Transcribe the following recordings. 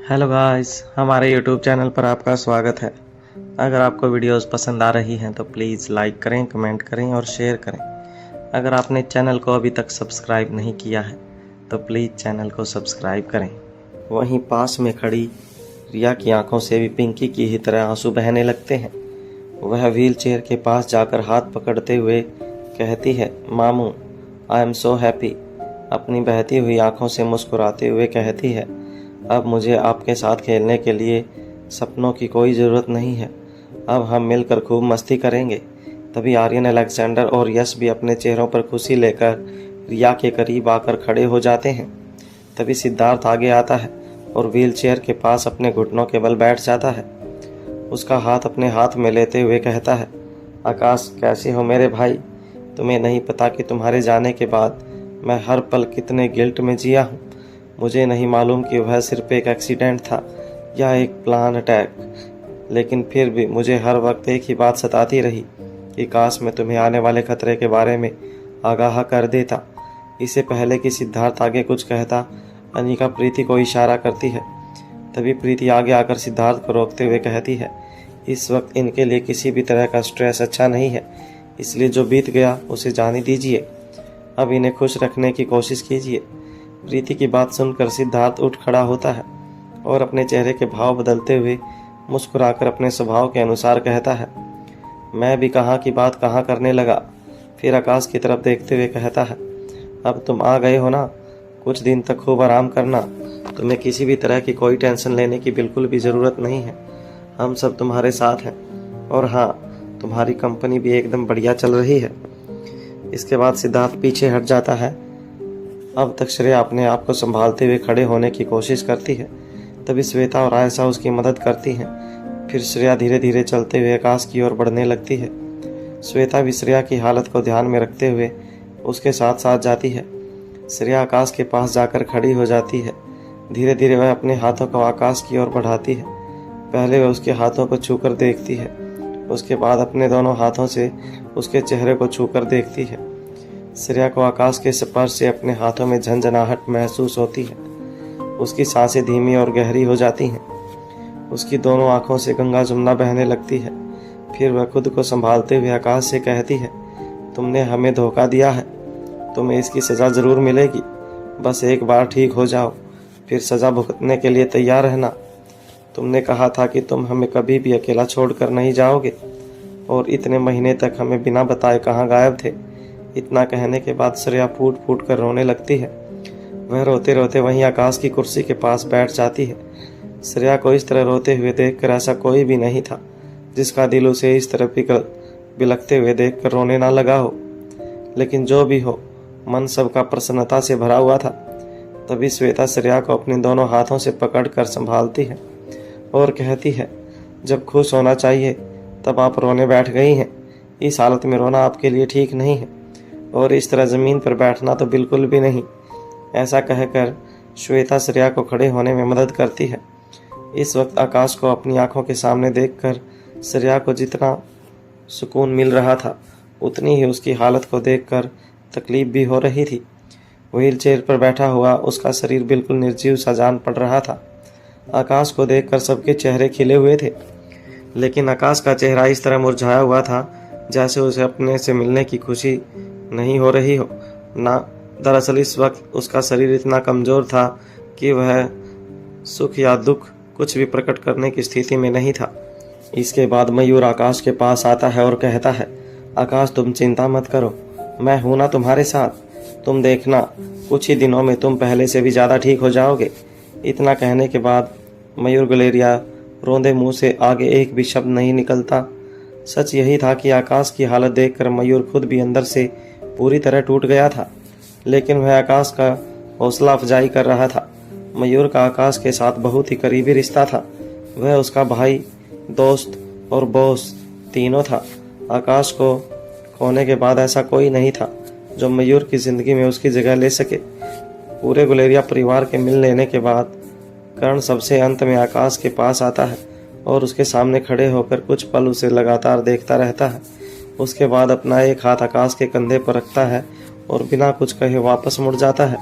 Hello guys, हमारे YouTube channel पर आपका स्वागत है। अगर आपको वीडियोस पसंद आ रही हैं तो प्लीज़ लाइक करें, कमेंट करें और शेयर करें। अगर आपने चैनल को अभी तक सब्सक्राइब नहीं किया है तो प्लीज़ चैनल को सब्सक्राइब करें। वहीं पास में खड़ी रिया की आंखों से भी पिंकी की ही तरह आंसू बहने लगते हैं। वह व्हील चेयर के पास जाकर हाथ पकड़ते हुए कहती है, मामू आई एम सो हैप्पी। अपनी बहती हुई आंखों से मुस्कुराते हुए कहती है, अब मुझे आपके साथ खेलने के लिए सपनों की कोई ज़रूरत नहीं है। अब हम मिलकर खूब मस्ती करेंगे। तभी आर्यन, अलेक्जेंडर और यश भी अपने चेहरों पर खुशी लेकर रिया के करीब आकर खड़े हो जाते हैं। तभी सिद्धार्थ आगे आता है और व्हील चेयर के पास अपने घुटनों के बल बैठ जाता है। उसका हाथ अपने हाथ में लेते हुए कहता है, आकाश कैसे हो मेरे भाई? तुम्हें नहीं पता कि तुम्हारे जाने के बाद मैं हर पल कितने गिल्ट में जिया हूँ। मुझे नहीं मालूम कि वह सिर्फ एक एक्सीडेंट था या एक प्लान अटैक, लेकिन फिर भी मुझे हर वक्त एक ही बात सताती रही कि काश मैं तुम्हें आने वाले खतरे के बारे में आगाह कर देता। इससे पहले कि सिद्धार्थ आगे कुछ कहता, अनिका प्रीति को इशारा करती है। तभी प्रीति आगे आकर सिद्धार्थ को रोकते हुए कहती है, इस वक्त इनके लिए किसी भी तरह का स्ट्रेस अच्छा नहीं है, इसलिए जो बीत गया उसे जाने दीजिए। अब इन्हें खुश रखने की कोशिश कीजिए। प्रीति की बात सुनकर सिद्धार्थ उठ खड़ा होता है और अपने चेहरे के भाव बदलते हुए मुस्कुराकर अपने स्वभाव के अनुसार कहता है, मैं भी कहाँ की बात कहाँ करने लगा। फिर आकाश की तरफ देखते हुए कहता है, अब तुम आ गए हो ना, कुछ दिन तक खूब आराम करना। तुम्हें किसी भी तरह की कोई टेंशन लेने की बिल्कुल भी ज़रूरत नहीं है। हम सब तुम्हारे साथ हैं और हाँ, तुम्हारी कंपनी भी एकदम बढ़िया चल रही है। इसके बाद सिद्धार्थ पीछे हट जाता है। अब तक श्रेया अपने आप को संभालते हुए खड़े होने की कोशिश करती है। तभी श्वेता और आयशा उसकी मदद करती हैं। फिर श्रेया धीरे धीरे चलते हुए आकाश की ओर बढ़ने लगती है। श्वेता भी श्रेया की हालत को ध्यान में रखते हुए उसके साथ साथ जाती है। श्रेया आकाश के पास जाकर खड़ी हो जाती है। धीरे धीरे वह अपने हाथों को आकाश की ओर बढ़ाती है। पहले वह उसके हाथों को छूकर देखती है, उसके बाद अपने दोनों हाथों से उसके चेहरे को छूकर देखती है। श्रेया को आकाश के स्पर्श से अपने हाथों में झंझनाहट महसूस होती है। उसकी सांसें धीमी और गहरी हो जाती हैं। उसकी दोनों आंखों से गंगा जमुना बहने लगती है। फिर वह खुद को संभालते हुए आकाश से कहती है, तुमने हमें धोखा दिया है, तुम्हें इसकी सज़ा ज़रूर मिलेगी। बस एक बार ठीक हो जाओ, फिर सज़ा भुगतने के लिए तैयार रहना। तुमने कहा था कि तुम हमें कभी भी अकेला छोड़कर नहीं जाओगे, और इतने महीने तक हमें बिना बताए कहाँ गायब थे। इतना कहने के बाद श्रेया फूट फूट कर रोने लगती है। वह रोते रोते वहीं आकाश की कुर्सी के पास बैठ जाती है। श्रेया को इस तरह रोते हुए देखकर ऐसा कोई भी नहीं था जिसका दिल उसे इस तरह बिलखते हुए देखकर रोने ना लगा हो। लेकिन जो भी हो, मन सबका प्रसन्नता से भरा हुआ था। तभी श्वेता श्रेया को अपने दोनों हाथों से पकड़कर संभालती है और कहती है, जब खुश होना चाहिए तब आप रोने बैठ गई हैं। इस हालत में रोना आपके लिए ठीक नहीं है, और इस तरह ज़मीन पर बैठना तो बिल्कुल भी नहीं। ऐसा कहकर श्वेता श्रेया को खड़े होने में मदद करती है। इस वक्त आकाश को अपनी आंखों के सामने देखकर श्रेया को जितना सुकून मिल रहा था, उतनी ही उसकी हालत को देखकर तकलीफ भी हो रही थी। व्हील चेयर पर बैठा हुआ उसका शरीर बिल्कुल निर्जीव सा जान पड़ रहा था। आकाश को देखकर सबके चेहरे खिले हुए थे, लेकिन आकाश का चेहरा इस तरह मुरझाया हुआ था जैसे उसे अपने से मिलने की खुशी नहीं हो रही हो ना। दरअसल इस वक्त उसका शरीर इतना कमज़ोर था कि वह सुख या दुख कुछ भी प्रकट करने की स्थिति में नहीं था। इसके बाद मयूर आकाश के पास आता है और कहता है, आकाश तुम चिंता मत करो, मैं हूं ना तुम्हारे साथ। तुम देखना, कुछ ही दिनों में तुम पहले से भी ज़्यादा ठीक हो जाओगे। इतना कहने के बाद मयूर गुलेरिया रोंदे मुंह से आगे एक भी शब्द नहीं निकलता। सच यही था कि आकाश की हालत देखकर मयूर खुद भी अंदर से पूरी तरह टूट गया था, लेकिन वह आकाश का हौसला अफजाई कर रहा था। मयूर का आकाश के साथ बहुत ही करीबी रिश्ता था। वह उसका भाई, दोस्त और बॉस तीनों था। आकाश को खोने के बाद ऐसा कोई नहीं था जो मयूर की ज़िंदगी में उसकी जगह ले सके। पूरे गुलेरिया परिवार के मिल लेने के बाद कर्ण सबसे अंत में आकाश के पास आता है और उसके सामने खड़े होकर कुछ पल उसे लगातार देखता रहता है। उसके बाद अपना एक हाथ आकाश के कंधे पर रखता है और बिना कुछ कहे वापस मुड़ जाता है।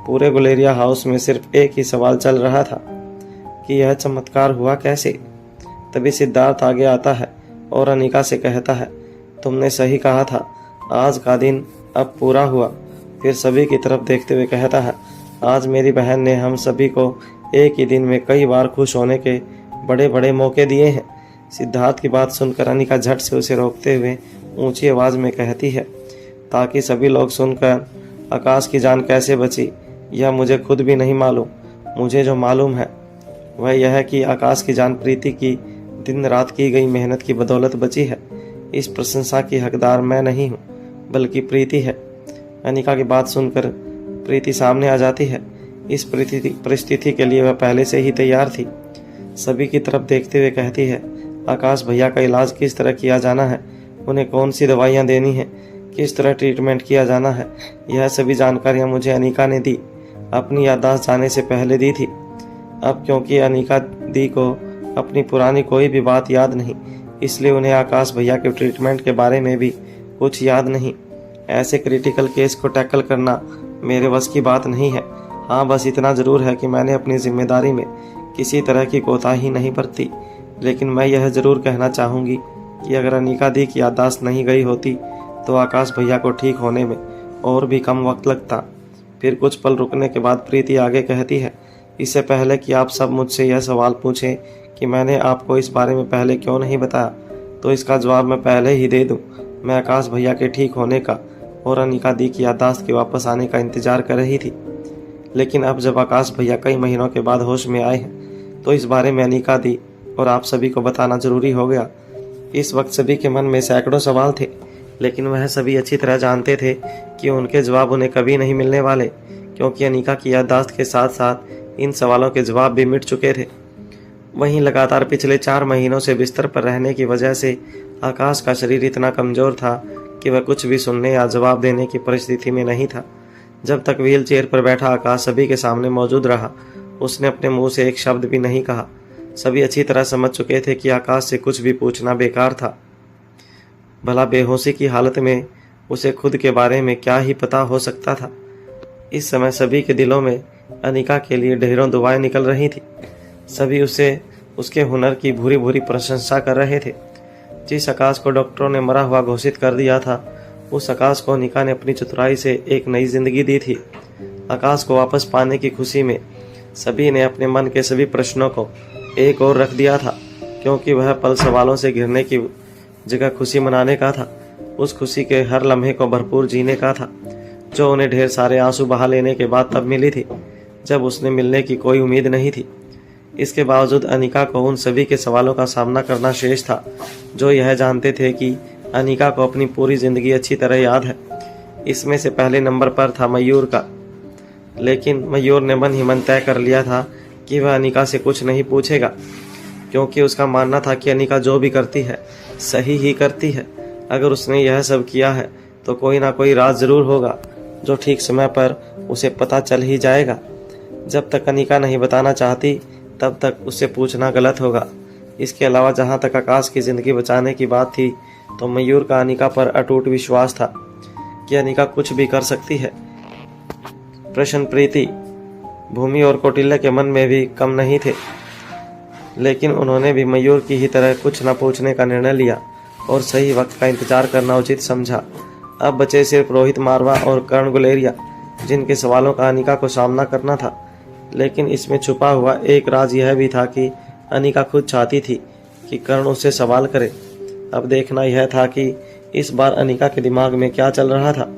पूरे गुलेरिया हाउस में सिर्फ एक ही सवाल चल रहा था कि यह चमत्कार हुआ कैसे। तभी सिद्धार्थ आगे आता है और अनिका से कहता है, तुमने सही कहा था, आज का दिन अब पूरा हुआ। फिर सभी की तरफ देखते हुए कहता है, आज मेरी बहन ने हम सभी को एक ही दिन में कई बार खुश होने के बड़े बड़े मौके दिए हैं। सिद्धार्थ की बात सुनकर अनिका झट से उसे रोकते हुए ऊंची आवाज़ में कहती है, ताकि सभी लोग सुनकर आकाश की जान कैसे बची यह मुझे खुद भी नहीं मालूम। मुझे जो मालूम है वह यह है कि आकाश की जान प्रीति की दिन रात की गई मेहनत की बदौलत बची है। इस प्रशंसा की हकदार मैं नहीं हूँ, बल्कि प्रीति है। अनिका की बात सुनकर प्रीति सामने आ जाती है। इस परिस्थिति के लिए वह पहले से ही तैयार थी। सभी की तरफ देखते हुए कहती है, आकाश भैया का इलाज किस तरह किया जाना है, उन्हें कौन सी दवाइयाँ देनी है, किस तरह ट्रीटमेंट किया जाना है, यह सभी जानकारियाँ मुझे अनिका ने दी। अपनी याददाश्त जाने से पहले दी थी। अब क्योंकि अनिका दी को अपनी पुरानी कोई भी बात याद नहीं, इसलिए उन्हें आकाश भैया के ट्रीटमेंट के बारे में भी कुछ याद नहीं। ऐसे क्रिटिकल केस को टैकल करना मेरे बस की बात नहीं है। हाँ, बस इतना ज़रूर है कि मैंने अपनी जिम्मेदारी में किसी तरह की कोताही नहीं बरती। लेकिन मैं यह ज़रूर कहना चाहूँगी कि अगर अनिका दी की याददाश्त नहीं गई होती तो आकाश भैया को ठीक होने में और भी कम वक्त लगता। फिर कुछ पल रुकने के बाद प्रीति आगे कहती है, इससे पहले कि आप सब मुझसे यह सवाल पूछें कि मैंने आपको इस बारे में पहले क्यों नहीं बताया, तो इसका जवाब मैं पहले ही दे दूं। मैं आकाश भैया के ठीक होने का और अनिका दी की याददाश्त के वापस आने का इंतजार कर रही थी। लेकिन अब जब आकाश भैया कई महीनों के बाद होश में आए हैं तो इस बारे में अनिका दी और आप सभी को बताना जरूरी हो गया। इस वक्त सभी के मन में सैकड़ों सवाल थे, लेकिन वह सभी अच्छी तरह जानते थे कि उनके जवाब उन्हें कभी नहीं मिलने वाले, क्योंकि अनिका की याददाश्त के साथ साथ इन सवालों के जवाब भी मिट चुके थे। वहीं लगातार पिछले 4 महीनों से बिस्तर पर रहने की वजह से आकाश का शरीर इतना कमज़ोर था कि वह कुछ भी सुनने या जवाब देने की परिस्थिति में नहीं था। जब तक व्हील चेयर पर बैठा आकाश सभी के सामने मौजूद रहा, उसने अपने मुंह से एक शब्द भी नहीं कहा। सभी अच्छी तरह समझ चुके थे कि आकाश से कुछ भी पूछना बेकार था। भला बेहोशी की हालत में उसे खुद के बारे में क्या ही पता हो सकता था। इस समय सभी के दिलों में अनिका के लिए ढेरों दुआएं निकल रही थी। सभी उसे उसके हुनर की भूरी भूरी प्रशंसा कर रहे थे। जिस आकाश को डॉक्टरों ने मरा हुआ घोषित कर दिया था, उस आकाश को अनिका ने अपनी चतुराई से एक नई जिंदगी दी थी। आकाश को वापस पाने की खुशी में सभी ने अपने मन के सभी प्रश्नों को एक ओर रख दिया था, क्योंकि वह पल सवालों से घिरने की जगह खुशी मनाने का था। उस खुशी के हर लम्हे को भरपूर जीने का था, जो उन्हें ढेर सारे आंसू बहा लेने के बाद तब मिली थी, जब उसने मिलने की कोई उम्मीद नहीं थी। इसके बावजूद अनिका को उन सभी के सवालों का सामना करना शेष था, जो यह जानते थे कि अनिका को अपनी पूरी जिंदगी अच्छी तरह याद है। इसमें से पहले नंबर पर था मयूर का, लेकिन मयूर ने मन ही मन तय कर लिया था कि वह अनिका से कुछ नहीं पूछेगा, क्योंकि उसका मानना था कि अनिका जो भी करती है सही ही करती है। अगर उसने यह सब किया है तो कोई ना कोई राज जरूर होगा, जो ठीक समय पर उसे पता चल ही जाएगा। जब तक अनिका नहीं बताना चाहती तब तक उससे पूछना गलत होगा। इसके अलावा जहाँ तक आकाश की ज़िंदगी बचाने की बात थी, तो मयूर का अनिका पर अटूट विश्वास था कि अनिका कुछ भी कर सकती है। प्रश्न प्रीति, भूमि और कौटिल्य के मन में भी कम नहीं थे, लेकिन उन्होंने भी मयूर की ही तरह कुछ न पूछने का निर्णय लिया और सही वक्त का इंतजार करना उचित समझा। अब बचे सिर्फ रोहित मारवा और कर्ण गुलेरिया, जिनके सवालों का अनिका को सामना करना था। लेकिन इसमें छुपा हुआ एक राज यह भी था कि अनिका खुद चाहती थी कि कर्ण उससे सवाल करे। अब देखना यह था कि इस बार अनिका के दिमाग में क्या चल रहा था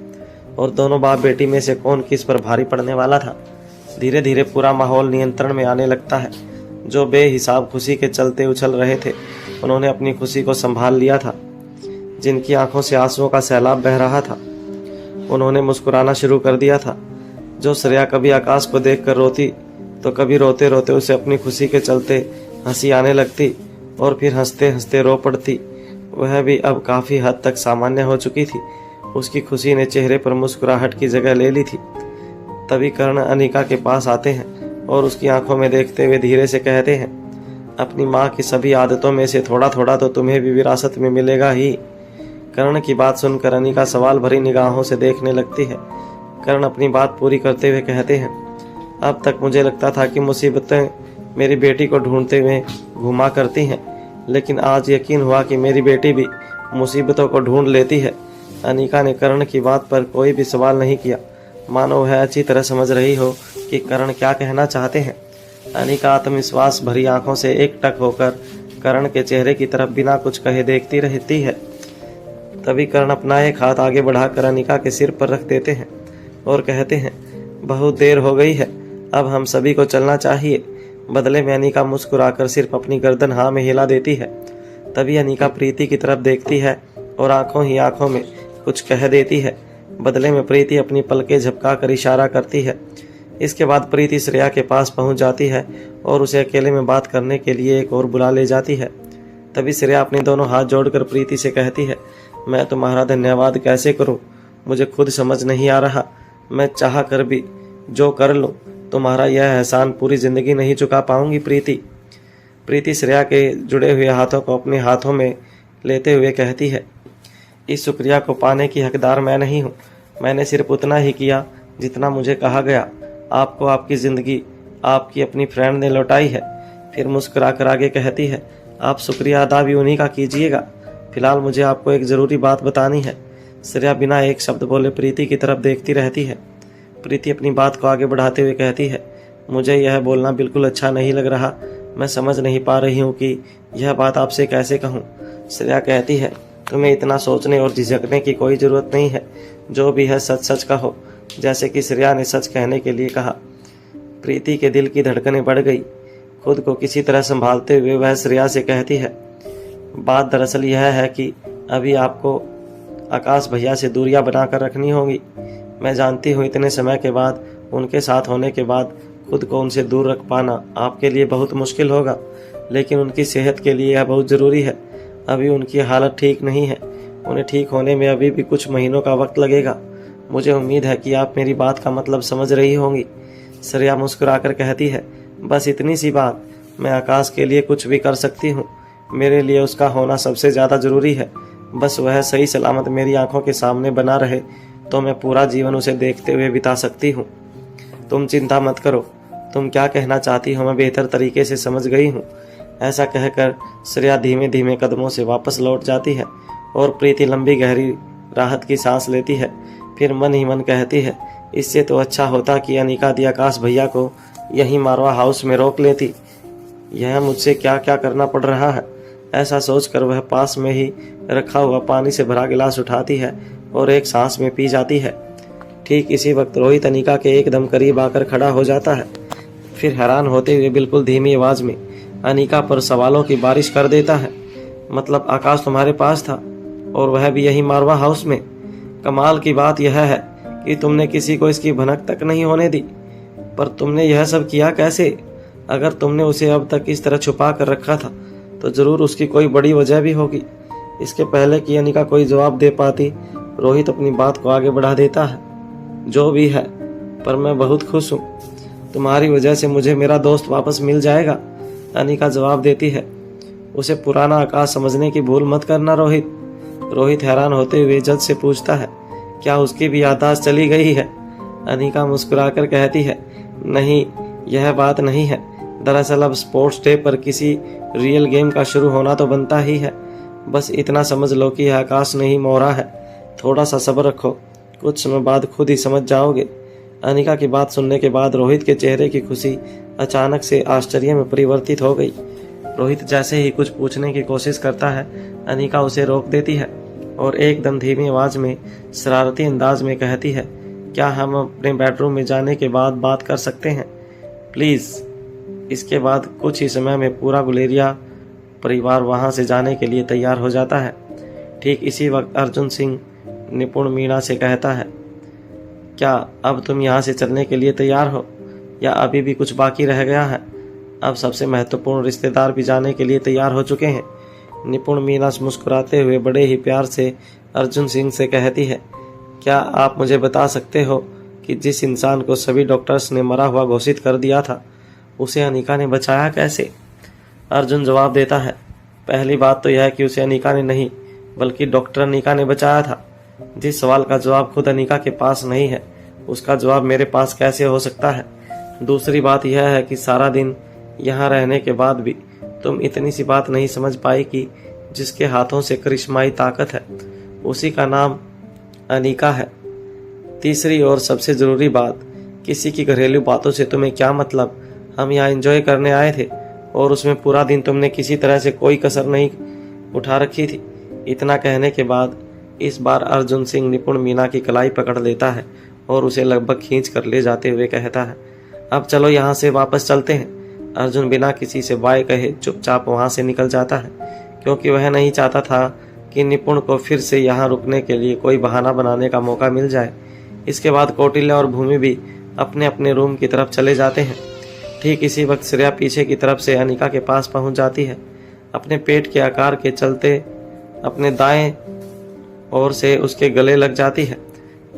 और दोनों बाप बेटी में से कौन किस पर भारी पड़ने वाला था। धीरे धीरे पूरा माहौल नियंत्रण में आने लगता है। जो बेहिसाब खुशी के चलते उछल रहे थे, उन्होंने अपनी खुशी को संभाल लिया था। जिनकी आंखों से आंसुओं का सैलाब बह रहा था, उन्होंने मुस्कुराना शुरू कर दिया था। जो श्रेया कभी आकाश को देखकर रोती तो कभी रोते रोते उसे अपनी खुशी के चलते हंसी आने लगती और फिर हंसते हंसते रो पड़ती, वह भी अब काफ़ी हद तक सामान्य हो चुकी थी। उसकी खुशी ने चेहरे पर मुस्कुराहट की जगह ले ली थी। तभी कर्ण अनिका के पास आते हैं और उसकी आंखों में देखते हुए धीरे से कहते हैं, अपनी माँ की सभी आदतों में से थोड़ा थोड़ा तो तुम्हें भी विरासत में मिलेगा ही। कर्ण की बात सुनकर अनिका सवाल भरी निगाहों से देखने लगती है। कर्ण अपनी बात पूरी करते हुए कहते हैं, अब तक मुझे लगता था कि मुसीबतें मेरी बेटी को ढूंढते हुए घुमा करती हैं, लेकिन आज यकीन हुआ कि मेरी बेटी भी मुसीबतों को ढूंढ लेती है। अनिका ने करण की बात पर कोई भी सवाल नहीं किया, मानो वह अच्छी तरह समझ रही हो कि करण क्या कहना चाहते हैं। अनिका आत्मविश्वास भरी आंखों से एकटक होकर करण के चेहरे की तरफ बिना कुछ कहे देखती रहती है। तभी करण अपना एक हाथ आगे बढ़ाकर अनिका के सिर पर रख देते हैं और कहते हैं, बहुत देर हो गई है, अब हम सभी को चलना चाहिए। बदले में अनिका मुस्कुराकर सिर्फ अपनी गर्दन हाँ में हिला देती है। तभी अनिका प्रीति की तरफ देखती है और आंखों ही आंखों में कुछ कह देती है। बदले में प्रीति अपनी पलकें झपका कर इशारा करती है। इसके बाद प्रीति श्रेया के पास पहुंच जाती है और उसे अकेले में बात करने के लिए एक और बुला ले जाती है। तभी श्रेया अपने दोनों हाथ जोड़कर प्रीति से कहती है, मैं तुम्हारा धन्यवाद कैसे करूं, मुझे खुद समझ नहीं आ रहा। मैं चाह कर भी जो कर लूं, तुम्हारा यह एहसान पूरी जिंदगी नहीं चुका पाऊंगी। प्रीति श्रेया के जुड़े हुए हाथों को अपने हाथों में लेते हुए कहती है, इस शुक्रिया को पाने की हकदार मैं नहीं हूँ। मैंने सिर्फ उतना ही किया जितना मुझे कहा गया। आपको आपकी ज़िंदगी आपकी अपनी फ्रेंड ने लौटाई है। फिर मुस्कुरा कर आगे कहती है, आप शुक्रिया अदा भी उन्हीं का कीजिएगा। फिलहाल मुझे आपको एक ज़रूरी बात बतानी है। श्रेया बिना एक शब्द बोले प्रीति की तरफ देखती रहती है। प्रीति अपनी बात को आगे बढ़ाते हुए कहती है, मुझे यह बोलना बिल्कुल अच्छा नहीं लग रहा। मैं समझ नहीं पा रही हूँ कि यह बात आपसे कैसे कहूँ। श्रेया कहती है, तुम्हें इतना सोचने और झिझकने की कोई ज़रूरत नहीं है। जो भी है सच सच कहो, जैसे कि श्रेया ने सच कहने के लिए कहा। प्रीति के दिल की धड़कनें बढ़ गई। खुद को किसी तरह संभालते हुए वह श्रेया से कहती है, बात दरअसल यह है कि अभी आपको आकाश भैया से दूरियां बनाकर रखनी होगी। मैं जानती हूँ इतने समय के बाद, उनके साथ होने के बाद खुद को उनसे दूर रख पाना आपके लिए बहुत मुश्किल होगा, लेकिन उनकी सेहत के लिए यह बहुत ज़रूरी है। अभी उनकी हालत ठीक नहीं है। उन्हें ठीक होने में अभी भी कुछ महीनों का वक्त लगेगा। मुझे उम्मीद है कि आप मेरी बात का मतलब समझ रही होंगी। श्रेया मुस्कुराकर कहती है, बस इतनी सी बात। मैं आकाश के लिए कुछ भी कर सकती हूँ। मेरे लिए उसका होना सबसे ज़्यादा ज़रूरी है। बस वह सही सलामत मेरी आंखों के सामने बना रहे तो मैं पूरा जीवन उसे देखते हुए बिता सकती हूँ। तुम चिंता मत करो, तुम क्या कहना चाहती हो मैं बेहतर तरीके से समझ गई हूँ। ऐसा कहकर श्रेया धीमे धीमे कदमों से वापस लौट जाती है और प्रीति लंबी गहरी राहत की सांस लेती है। फिर मन ही मन कहती है, इससे तो अच्छा होता कि अनिका दी आकाश भैया को यहीं मारवा हाउस में रोक लेती। यह मुझसे क्या क्या करना पड़ रहा है। ऐसा सोचकर वह पास में ही रखा हुआ पानी से भरा गिलास उठाती है और एक सांस में पी जाती है। ठीक इसी वक्त रोहित अनिका के एकदम करीब आकर खड़ा हो जाता है। फिर हैरान होते हुए बिल्कुल धीमी आवाज़ में अनिका पर सवालों की बारिश कर देता है, मतलब आकाश तुम्हारे पास था और वह भी यही मारवा हाउस में? कमाल की बात यह है कि तुमने किसी को इसकी भनक तक नहीं होने दी। पर तुमने यह सब किया कैसे? अगर तुमने उसे अब तक इस तरह छुपा कर रखा था तो ज़रूर उसकी कोई बड़ी वजह भी होगी। इसके पहले कि अनिका कोई जवाब दे पाती, रोहित अपनी बात को आगे बढ़ा देता है, जो भी है, पर मैं बहुत खुश हूँ। तुम्हारी वजह से मुझे मेरा दोस्त वापस मिल जाएगा। अनिका जवाब देती है, उसे पुराना आकाश समझने की भूल मत करना रोहित। रोहित हैरान होते हुए जज से पूछता है, क्या उसकी भी याददाश्त चली गई है? अनिका मुस्कुराकर कहती है, नहीं, यह बात नहीं है। दरअसल अब स्पोर्ट्स डे पर किसी रियल गेम का शुरू होना तो बनता ही है। बस इतना समझ लो कि यह आकाश नहीं मोहरा है। थोड़ा सा सब्र रखो, कुछ समय बाद खुद ही समझ जाओगे। अनिका की बात सुनने के बाद रोहित के चेहरे की खुशी अचानक से आश्चर्य में परिवर्तित हो गई। रोहित जैसे ही कुछ पूछने की कोशिश करता है, अनिका उसे रोक देती है और एकदम धीमी आवाज में शरारती अंदाज में कहती है, क्या हम अपने बेडरूम में जाने के बाद बात कर सकते हैं प्लीज़? इसके बाद कुछ ही समय में पूरा गुलेरिया परिवार वहां से जाने के लिए तैयार हो जाता है। ठीक इसी वक्त अर्जुन सिंह निपुण मीणा से कहता है, क्या अब तुम यहाँ से चलने के लिए तैयार हो या अभी भी कुछ बाकी रह गया है? अब सबसे महत्वपूर्ण रिश्तेदार भी जाने के लिए तैयार हो चुके हैं। निपुण मीणा मुस्कुराते हुए बड़े ही प्यार से अर्जुन सिंह से कहती है, क्या आप मुझे बता सकते हो कि जिस इंसान को सभी डॉक्टर्स ने मरा हुआ घोषित कर दिया था, उसे अनिका ने बचाया कैसे? अर्जुन जवाब देता है, पहली बात तो यह है कि उसे अनिका ने नहीं बल्कि डॉक्टर अनिका ने बचाया था। जिस सवाल का जवाब खुद अनिका के पास नहीं है, उसका जवाब मेरे पास कैसे हो सकता है? दूसरी बात यह है कि सारा दिन यहाँ रहने के बाद भी तुम इतनी सी बात नहीं समझ पाई कि जिसके हाथों से करिश्माई ताकत है उसी का नाम अनिका है। तीसरी और सबसे ज़रूरी बात, किसी की घरेलू बातों से तुम्हें क्या मतलब? हम यहाँ एंजॉय करने आए थे और उसमें पूरा दिन तुमने किसी तरह से कोई कसर नहीं उठा रखी थी। इतना कहने के बाद इस बार अर्जुन सिंह निपुण मीना की कलाई पकड़ लेता है और उसे लगभग खींच कर ले जाते हुए कहता है, अब चलो यहाँ से वापस चलते हैं। अर्जुन बिना किसी से बाय कहे चुपचाप वहाँ से निकल जाता है, क्योंकि वह नहीं चाहता था कि निपुण को फिर से यहाँ रुकने के लिए कोई बहाना बनाने का मौका मिल जाए। इसके बाद कौटिल्य और भूमि भी अपने अपने रूम की तरफ चले जाते हैं। ठीक इसी वक्त श्रेया पीछे की तरफ से अनिका के पास पहुंच जाती है। अपने पेट के आकार के चलते अपने दाएं ओर से उसके गले लग जाती है।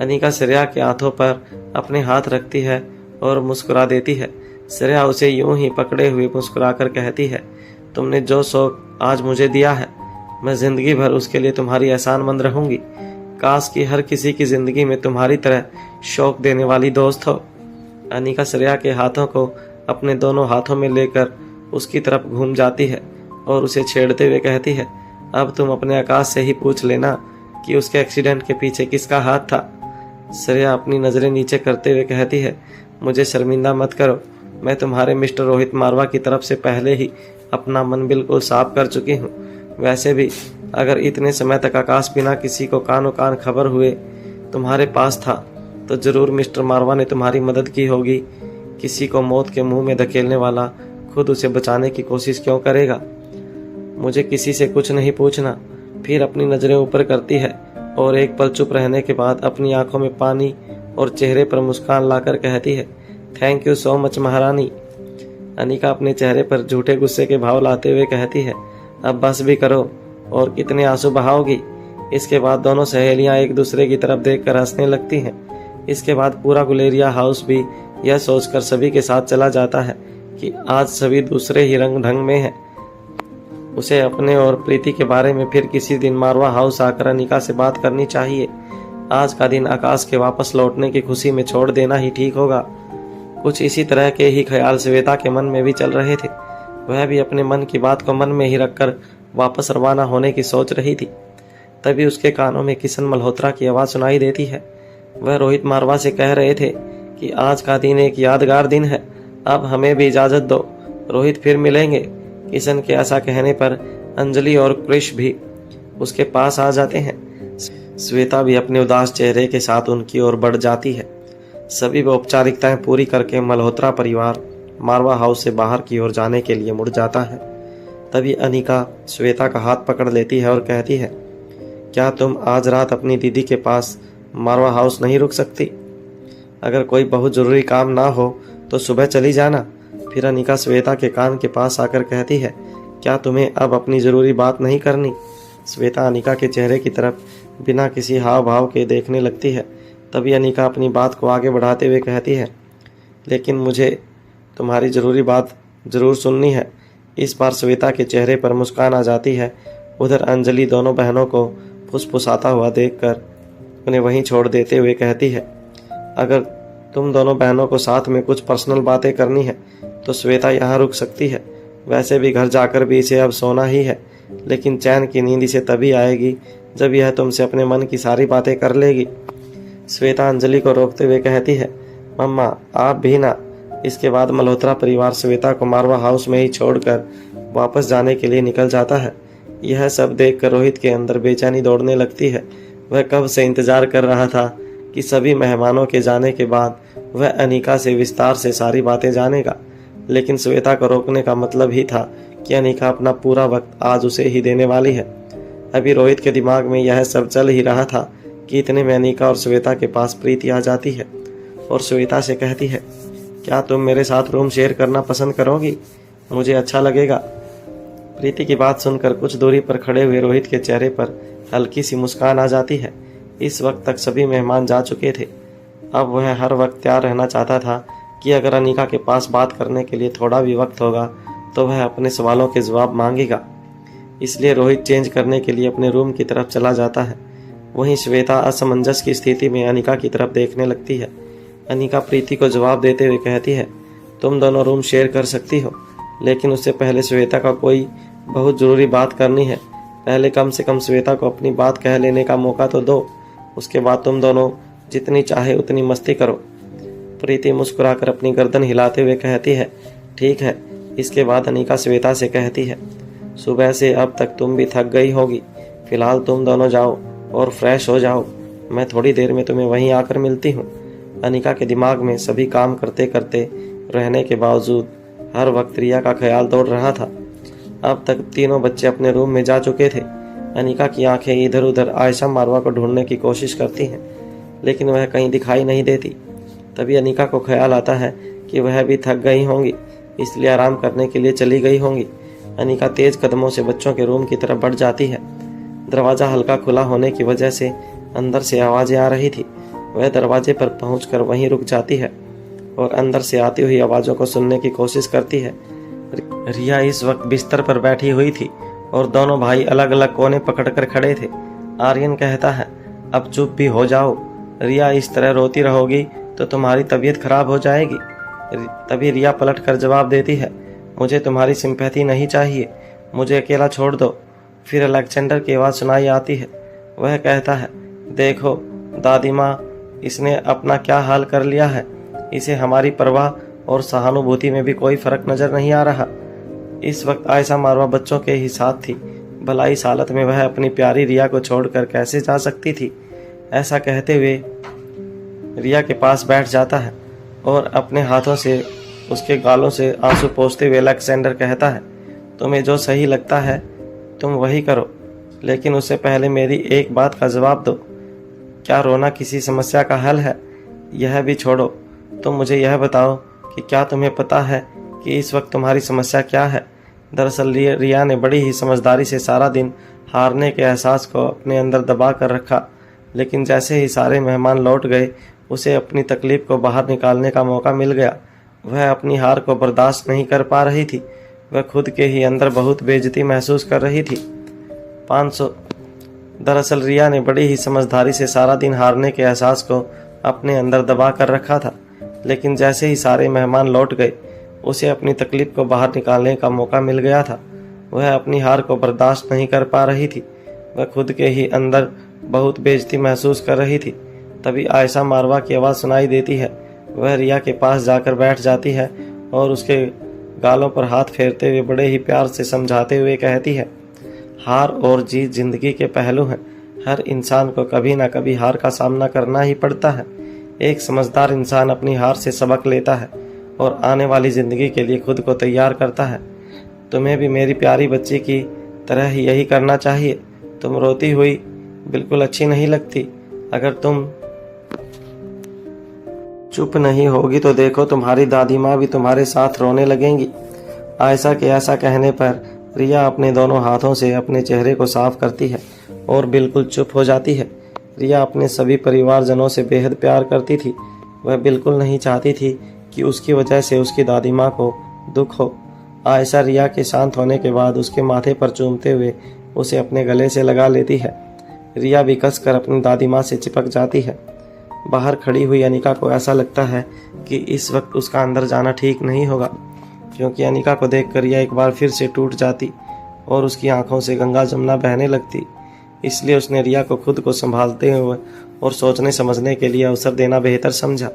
अनिका श्रेया के हाथों पर अपने हाथ रखती है और मुस्कुरा देती है। श्रेया उसे यूं ही पकड़े हुए मुस्कुराकर कहती है, तुमने जो शौक आज मुझे दिया है मैं जिंदगी भर उसके लिए तुम्हारी एहसानमंद रहूंगी। काश कि हर किसी की जिंदगी में तुम्हारी तरह शौक देने वाली दोस्त हो। अनिका श्रेया के हाथों को अपने दोनों हाथों में लेकर उसकी तरफ घूम जाती है और उसे छेड़ते हुए कहती है, अब तुम अपने आकाश से ही पूछ लेना कि उसके एक्सीडेंट के पीछे किसका हाथ था। श्रेया अपनी नज़रें नीचे करते हुए कहती है, मुझे शर्मिंदा मत करो, मैं तुम्हारे मिस्टर रोहित मारवा की तरफ से पहले ही अपना मन बिल्कुल साफ कर चुकी हूँ। वैसे भी अगर इतने समय तक आकाश बिना किसी को कानो कान खबर हुए तुम्हारे पास था तो ज़रूर मिस्टर मारवा ने तुम्हारी मदद की होगी। किसी को मौत के मुंह में धकेलने वाला खुद उसे बचाने की कोशिश क्यों करेगा। मुझे किसी से कुछ नहीं पूछना। फिर अपनी नज़रें ऊपर करती है और एक पल चुप रहने के बाद अपनी आंखों में पानी और चेहरे पर मुस्कान लाकर कहती है, थैंक यू सो मच महारानी। अनिका अपने चेहरे पर झूठे गुस्से के भाव लाते हुए कहती है, अब बस भी करो, और कितने आंसू बहाओगी। इसके बाद दोनों सहेलियां एक दूसरे की तरफ देखकर हंसने लगती हैं। इसके बाद पूरा गुलेरिया हाउस भी यह सोचकर सभी के साथ चला जाता है कि आज सभी दूसरे ही रंग ढंग में हैं। उसे अपने और प्रीति के बारे में फिर किसी दिन मारवा हाउस आकर अनिका से बात करनी चाहिए। आज का दिन आकाश के वापस लौटने की खुशी में छोड़ देना ही ठीक होगा। कुछ इसी तरह के ही ख्याल श्वेता के मन में भी चल रहे थे। वह भी अपने मन की बात को मन में ही रखकर वापस रवाना होने की सोच रही थी। तभी उसके कानों में किशन मल्होत्रा की आवाज़ सुनाई देती है। वह रोहित मारवा से कह रहे थे कि आज का दिन एक यादगार दिन है, अब हमें भी इजाज़त दो, रोहित फिर मिलेंगे। किशन के ऐसा कहने पर अंजलि और कृष भी उसके पास आ जाते हैं। श्वेता भी अपने उदास चेहरे के साथ उनकी ओर बढ़ जाती है। सभी औपचारिकताएं पूरी करके मल्होत्रा परिवार मारवा हाउस से बाहर की ओर जाने के लिए मुड़ जाता है। तभी अनिका श्वेता का हाथ पकड़ लेती है और कहती है, क्या तुम आज रात अपनी दीदी के पास मारवा हाउस नहीं रुक सकती? अगर कोई बहुत ज़रूरी काम ना हो तो सुबह चली जाना। फिर अनिका श्वेता के कान के पास आकर कहती है, क्या तुम्हें अब अपनी ज़रूरी बात नहीं करनी? श्वेता अनिका के चेहरे की तरफ बिना किसी हाव भाव के देखने लगती है। तभी अनिका अपनी बात को आगे बढ़ाते हुए कहती है, लेकिन मुझे तुम्हारी ज़रूरी बात ज़रूर सुननी है। इस बार श्वेता के चेहरे पर मुस्कान आ जाती है। उधर अंजलि दोनों बहनों को फुसफुसाता हुआ देखकर उन्हें वहीं छोड़ देते हुए कहती है, अगर तुम दोनों बहनों को साथ में कुछ पर्सनल बातें करनी है तो श्वेता यहाँ रुक सकती है। वैसे भी घर जाकर भी इसे अब सोना ही है, लेकिन चैन की नींद इसे तभी आएगी जब यह तुमसे अपने मन की सारी बातें कर लेगी। श्वेता अंजलि को रोकते हुए कहती है, मम्मा आप भी ना। इसके बाद मल्होत्रा परिवार श्वेता को मारवा हाउस में ही छोड़कर वापस जाने के लिए निकल जाता है। यह सब देखकर रोहित के अंदर बेचैनी दौड़ने लगती है। वह कब से इंतजार कर रहा था कि सभी मेहमानों के जाने के बाद वह अनिका से विस्तार से सारी बातें जानेगा, लेकिन श्वेता को रोकने का मतलब ही था कि अनिका अपना पूरा वक्त आज उसे ही देने वाली है। अभी रोहित के दिमाग में यह सब चल ही रहा था कि इतने में अनिका और श्वेता के पास प्रीति आ जाती है और श्वेता से कहती है, क्या तुम मेरे साथ रूम शेयर करना पसंद करोगी? मुझे अच्छा लगेगा। प्रीति की बात सुनकर कुछ दूरी पर खड़े हुए रोहित के चेहरे पर हल्की सी मुस्कान आ जाती है। इस वक्त तक सभी मेहमान जा चुके थे। अब वह हर वक्त तैयार रहना चाहता था कि अगर अनिका के पास बात करने के लिए थोड़ा भी वक्त होगा तो वह अपने सवालों के जवाब मांगेगा। इसलिए रोहित चेंज करने के लिए अपने रूम की तरफ चला जाता है। वहीं श्वेता असमंजस की स्थिति में अनिका की तरफ देखने लगती है। अनिका प्रीति को जवाब देते हुए कहती है, तुम दोनों रूम शेयर कर सकती हो, लेकिन उससे पहले श्वेता का कोई बहुत ज़रूरी बात करनी है। पहले कम से कम श्वेता को अपनी बात कह लेने का मौका तो दो, उसके बाद तुम दोनों जितनी चाहे उतनी मस्ती करो। प्रीति मुस्कुराकर अपनी गर्दन हिलाते हुए कहती है, ठीक है। इसके बाद अनिका श्वेता से कहती है, सुबह से अब तक तुम भी थक गई होगी, फिलहाल तुम दोनों जाओ और फ्रेश हो जाओ, मैं थोड़ी देर में तुम्हें वहीं आकर मिलती हूँ। अनिका के दिमाग में सभी काम करते करते रहने के बावजूद हर वक्त रिया का ख्याल दौड़ रहा था। अब तक तीनों बच्चे अपने रूम में जा चुके थे। अनिका की आंखें इधर उधर आयशा मारवा को ढूंढने की कोशिश करती हैं, लेकिन वह कहीं दिखाई नहीं देती। तभी अनिका को ख्याल आता है कि वह भी थक गई होंगी, इसलिए आराम करने के लिए चली गई होंगी। अनिका तेज कदमों से बच्चों के रूम की तरफ बढ़ जाती है। दरवाज़ा हल्का खुला होने की वजह से अंदर से आवाज़ें आ रही थी। वह दरवाजे पर पहुंचकर वहीं रुक जाती है और अंदर से आती हुई आवाज़ों को सुनने की कोशिश करती है। रिया इस वक्त बिस्तर पर बैठी हुई थी और दोनों भाई अलग अलग कोने पकड़कर खड़े थे। आर्यन कहता है, अब चुप भी हो जाओ, रिया इस तरह रोती रहोगी तो तुम्हारी तबीयत खराब हो जाएगी। तभी रिया पलटकर जवाब देती है, मुझे तुम्हारी सिंपैथी नहीं चाहिए, मुझे अकेला छोड़ दो। फिर अलेक्जेंडर की आवाज़ सुनाई आती है। वह कहता है, देखो दादी माँ, इसने अपना क्या हाल कर लिया है, इसे हमारी परवाह और सहानुभूति में भी कोई फर्क नजर नहीं आ रहा। इस वक्त आयशा मारवा बच्चों के ही साथ थी, भला इस हालत में वह अपनी प्यारी रिया को छोड़कर कैसे जा सकती थी। ऐसा कहते हुए रिया के पास बैठ जाता है और अपने हाथों से उसके गालों से आंसू पोंछते हुए अलेक्जेंडर कहता है, तुम्हें जो सही लगता है तुम वही करो, लेकिन उससे पहले मेरी एक बात का जवाब दो। क्या रोना किसी समस्या का हल है? यह भी छोड़ो, तुम मुझे यह बताओ कि क्या तुम्हें पता है कि इस वक्त तुम्हारी समस्या क्या है? दरअसल रिया ने बड़ी ही समझदारी से सारा दिन हारने के एहसास को अपने अंदर दबा कर रखा, लेकिन जैसे ही सारे मेहमान लौट गए उसे अपनी तकलीफ को बाहर निकालने का मौका मिल गया। वह अपनी हार को बर्दाश्त नहीं कर पा रही थी। वह खुद के ही अंदर बहुत बेइज्जती महसूस कर रही थी। 500 दरअसल रिया ने बड़ी ही समझदारी से सारा दिन हारने के एहसास को अपने अंदर दबा कर रखा था, लेकिन जैसे ही सारे मेहमान लौट गए उसे अपनी तकलीफ को बाहर निकालने का मौका मिल गया था। वह अपनी हार को बर्दाश्त नहीं कर पा रही थी। वह खुद के ही अंदर बहुत बेइज्जती महसूस कर रही थी। तभी आयशा मारवा की आवाज़ सुनाई देती है। वह रिया के पास जाकर बैठ जाती है और उसके गालों पर हाथ फेरते हुए बड़े ही प्यार से समझाते हुए कहती है, हार और जीत जिंदगी के पहलू हैं। हर इंसान को कभी ना कभी हार का सामना करना ही पड़ता है। एक समझदार इंसान अपनी हार से सबक लेता है और आने वाली ज़िंदगी के लिए खुद को तैयार करता है। तुम्हें भी मेरी प्यारी बच्ची की तरह ही यही करना चाहिए। तुम रोती हुई बिल्कुल अच्छी नहीं लगती। अगर तुम चुप नहीं होगी तो देखो तुम्हारी दादी माँ भी तुम्हारे साथ रोने लगेंगी। आयशा के ऐसा कहने पर रिया अपने दोनों हाथों से अपने चेहरे को साफ करती है और बिल्कुल चुप हो जाती है। रिया अपने सभी परिवारजनों से बेहद प्यार करती थी। वह बिल्कुल नहीं चाहती थी कि उसकी वजह से उसकी दादी माँ को दुख हो। आयशा रिया के शांत होने के बाद उसके माथे पर चूमते हुए उसे अपने गले से लगा लेती है। रिया भी कसकर अपनी दादी माँ से चिपक जाती है। बाहर खड़ी हुई अनिका को ऐसा लगता है कि इस वक्त उसका अंदर जाना ठीक नहीं होगा, क्योंकि अनिका को देखकर रिया एक बार फिर से टूट जाती और उसकी आंखों से गंगा जमुना बहने लगती। इसलिए उसने रिया को खुद को संभालते हुए और सोचने समझने के लिए अवसर देना बेहतर समझा।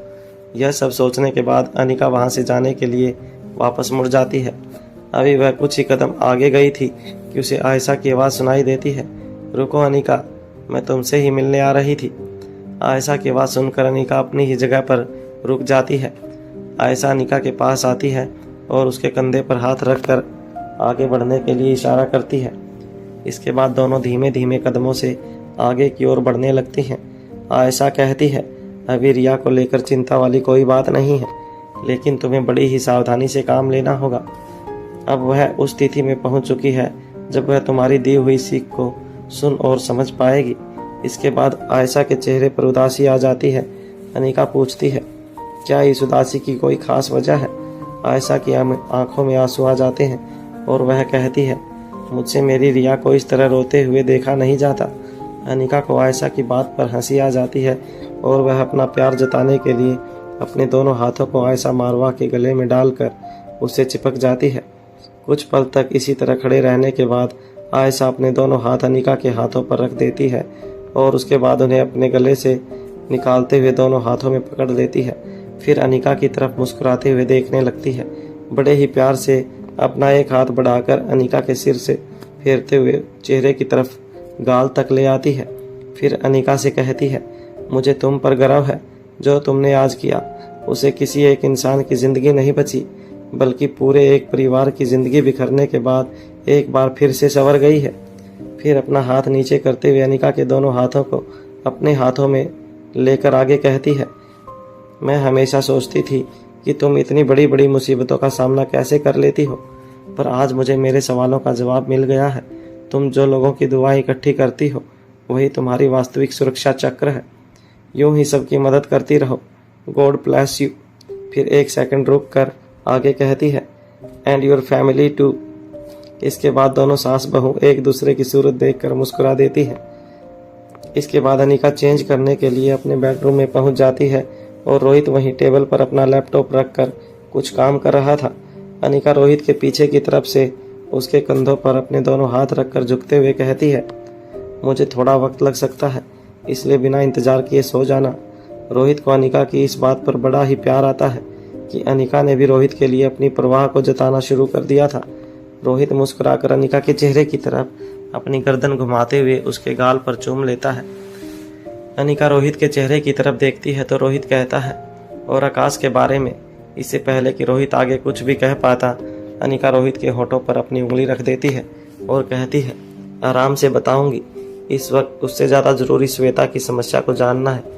यह सब सोचने के बाद अनिका वहां से जाने के लिए वापस मुड़ जाती है। अभी वह कुछ ही कदम आगे गई थी कि उसे आयशा की आवाज़ सुनाई देती है, रुको अनिका, मैं तुमसे ही मिलने आ रही थी। आयशा की आवाज़ सुनकर अनिका अपनी ही जगह पर रुक जाती है। आयशा अनिका के पास आती है और उसके कंधे पर हाथ रखकर आगे बढ़ने के लिए इशारा करती है। इसके बाद दोनों धीमे धीमे कदमों से आगे की ओर बढ़ने लगती हैं। आयशा कहती है, अभी रिया को लेकर चिंता वाली कोई बात नहीं है, लेकिन तुम्हें बड़ी ही सावधानी से काम लेना होगा। अब वह उस तिथि में पहुंच चुकी है जब वह तुम्हारी दी हुई सीख को सुन और समझ पाएगी। इसके बाद आयशा के चेहरे पर उदासी आ जाती है। अनिका पूछती है, क्या इस उदासी की कोई खास वजह है? आयशा की आंखों में आंसू आ जाते हैं और वह कहती है, मुझसे मेरी रिया को इस तरह रोते हुए देखा नहीं जाता। अनिका को आयशा की बात पर हंसी आ जाती है और वह अपना प्यार जताने के लिए अपने दोनों हाथों को आयशा मारवा के गले में डालकर उससे चिपक जाती है। कुछ पल तक इसी तरह खड़े रहने के बाद आयशा अपने दोनों हाथ अनिका के हाथों पर रख देती है और उसके बाद उन्हें अपने गले से निकालते हुए दोनों हाथों में पकड़ लेती है। फिर अनिका की तरफ मुस्कुराते हुए देखने लगती है। बड़े ही प्यार से अपना एक हाथ बढ़ाकर अनिका के सिर से फेरते हुए चेहरे की तरफ गाल तक ले आती है। फिर अनिका से कहती है, मुझे तुम पर गर्व है। जो तुमने आज किया उसे किसी एक इंसान की ज़िंदगी नहीं बची, बल्कि पूरे एक परिवार की ज़िंदगी बिखरने के बाद एक बार फिर से संवर गई है। फिर अपना हाथ नीचे करते हुए अनिका के दोनों हाथों को अपने हाथों में लेकर आगे कहती है, मैं हमेशा सोचती थी कि तुम इतनी बड़ी बड़ी मुसीबतों का सामना कैसे कर लेती हो, पर आज मुझे मेरे सवालों का जवाब मिल गया है। तुम जो लोगों की दुआएं इकट्ठी करती हो वही तुम्हारी वास्तविक सुरक्षा चक्र है। यूं ही सबकी मदद करती रहो। God bless you. फिर एक सेकंड रुक कर आगे कहती है, एंड योर फैमिली टू। इसके बाद दोनों सास बहू एक दूसरे की सूरत देखकर मुस्कुरा देती है। इसके बाद अनिका चेंज करने के लिए अपने बेडरूम में पहुंच जाती है और रोहित वहीं टेबल पर अपना लैपटॉप रखकर कुछ काम कर रहा था। अनिका रोहित के पीछे की तरफ से उसके कंधों पर अपने दोनों हाथ रखकर झुकते हुए कहती है, मुझे थोड़ा वक्त लग सकता है, इसलिए बिना इंतजार किए सो जाना। रोहित को अनिका की इस बात पर बड़ा ही प्यार आता है कि अनिका ने भी रोहित के लिए अपनी परवाह को जताना शुरू कर दिया था। रोहित मुस्कुराकर अनिका के चेहरे की तरफ अपनी गर्दन घुमाते हुए उसके गाल पर चूम लेता है। अनिका रोहित के चेहरे की तरफ देखती है तो रोहित कहता है, और आकाश के बारे में। इससे पहले कि रोहित आगे कुछ भी कह पाता, अनिका रोहित के होठों पर अपनी उंगली रख देती है और कहती है, आराम से बताऊंगी। इस वक्त उससे ज़्यादा ज़रूरी श्वेता की समस्या को जानना है।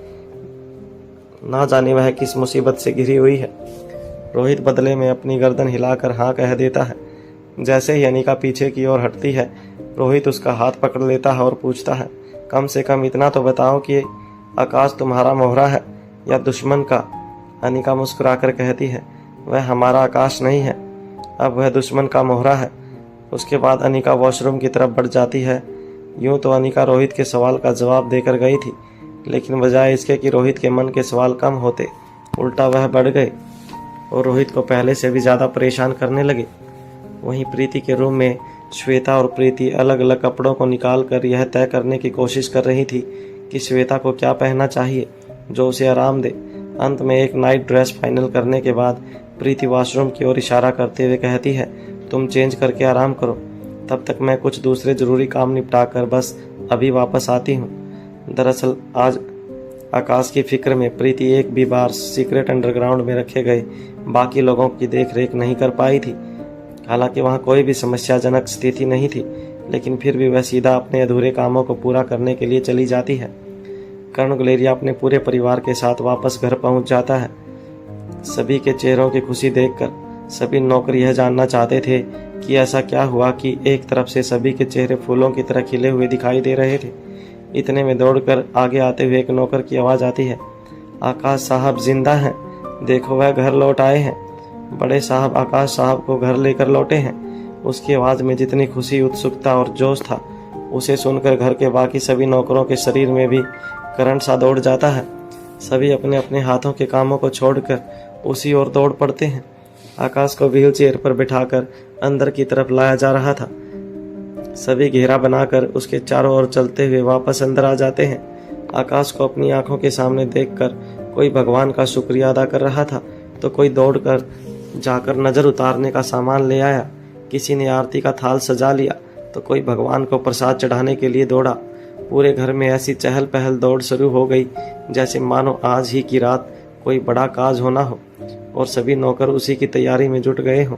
ना जाने वह किस मुसीबत से घिरी हुई है। रोहित बदले में अपनी गर्दन हिलाकर हाँ कह देता है। जैसे ही अनिका पीछे की ओर हटती है, रोहित उसका हाथ पकड़ लेता है और पूछता है, कम से कम इतना तो बताओ कि आकाश तुम्हारा मोहरा है या दुश्मन का। अनिका मुस्कुराकर कहती है, वह हमारा आकाश नहीं है, अब वह दुश्मन का मोहरा है। उसके बाद अनिका वॉशरूम की तरफ बढ़ जाती है। यूं तो अनिका रोहित के सवाल का जवाब देकर गई थी, लेकिन बजाय इसके कि रोहित के मन के सवाल कम होते, उल्टा वह बढ़ गए और रोहित को पहले से भी ज़्यादा परेशान करने लगे। वहीं प्रीति के रूम में श्वेता और प्रीति अलग अलग कपड़ों को निकाल कर यह तय करने की कोशिश कर रही थी कि श्वेता को क्या पहनना चाहिए जो उसे आराम दे। अंत में एक नाइट ड्रेस फाइनल करने के बाद प्रीति वॉशरूम की ओर इशारा करते हुए कहती है, तुम चेंज करके आराम करो, तब तक मैं कुछ दूसरे ज़रूरी काम निपटा कर बस अभी वापस आती हूँ। दरअसल आज आकाश की फिक्र में प्रीति एक भी बार सीक्रेट अंडरग्राउंड में रखे गए बाकी लोगों की देख रेख नहीं कर पाई थी। हालांकि वहाँ कोई भी समस्याजनक स्थिति नहीं थी, लेकिन फिर भी वह सीधा अपने अधूरे कामों को पूरा करने के लिए चली जाती है। कर्ण गुलेरिया अपने पूरे परिवार के साथ वापस घर पहुँच जाता है। सभी के चेहरों की खुशी देखकर सभी नौकर यह जानना चाहते थे कि ऐसा क्या हुआ कि एक तरफ से सभी के चेहरे फूलों की तरह खिले हुए दिखाई दे रहे थे। इतने में दौड़कर आगे आते हुए एक नौकर की आवाज़ आती है, आकाश साहब जिंदा हैं, देखो वह घर लौट आए हैं। बड़े साहब आकाश साहब को घर लेकर लौटे हैं। उसकी आवाज़ में जितनी खुशी, उत्सुकता और जोश था, उसे सुनकर घर के बाकी सभी नौकरों के शरीर में भी करंट सा दौड़ जाता है। सभी अपने अपने हाथों के कामों को छोड़कर उसी ओर दौड़ पड़ते हैं। आकाश को व्हील चेयर पर बिठाकर अंदर की तरफ लाया जा रहा था। सभी घेरा बनाकर उसके चारों ओर चलते हुए वापस अंदर आ जाते हैं। आकाश को अपनी आंखों के सामने देखकर कोई भगवान का शुक्रिया अदा कर रहा था, तो कोई दौड़कर जाकर नज़र उतारने का सामान ले आया। किसी ने आरती का थाल सजा लिया तो कोई भगवान को प्रसाद चढ़ाने के लिए दौड़ा। पूरे घर में ऐसी चहल पहल दौड़ शुरू हो गई जैसे मानो आज ही की रात कोई बड़ा काज होना हो और सभी नौकर उसी की तैयारी में जुट गए हों।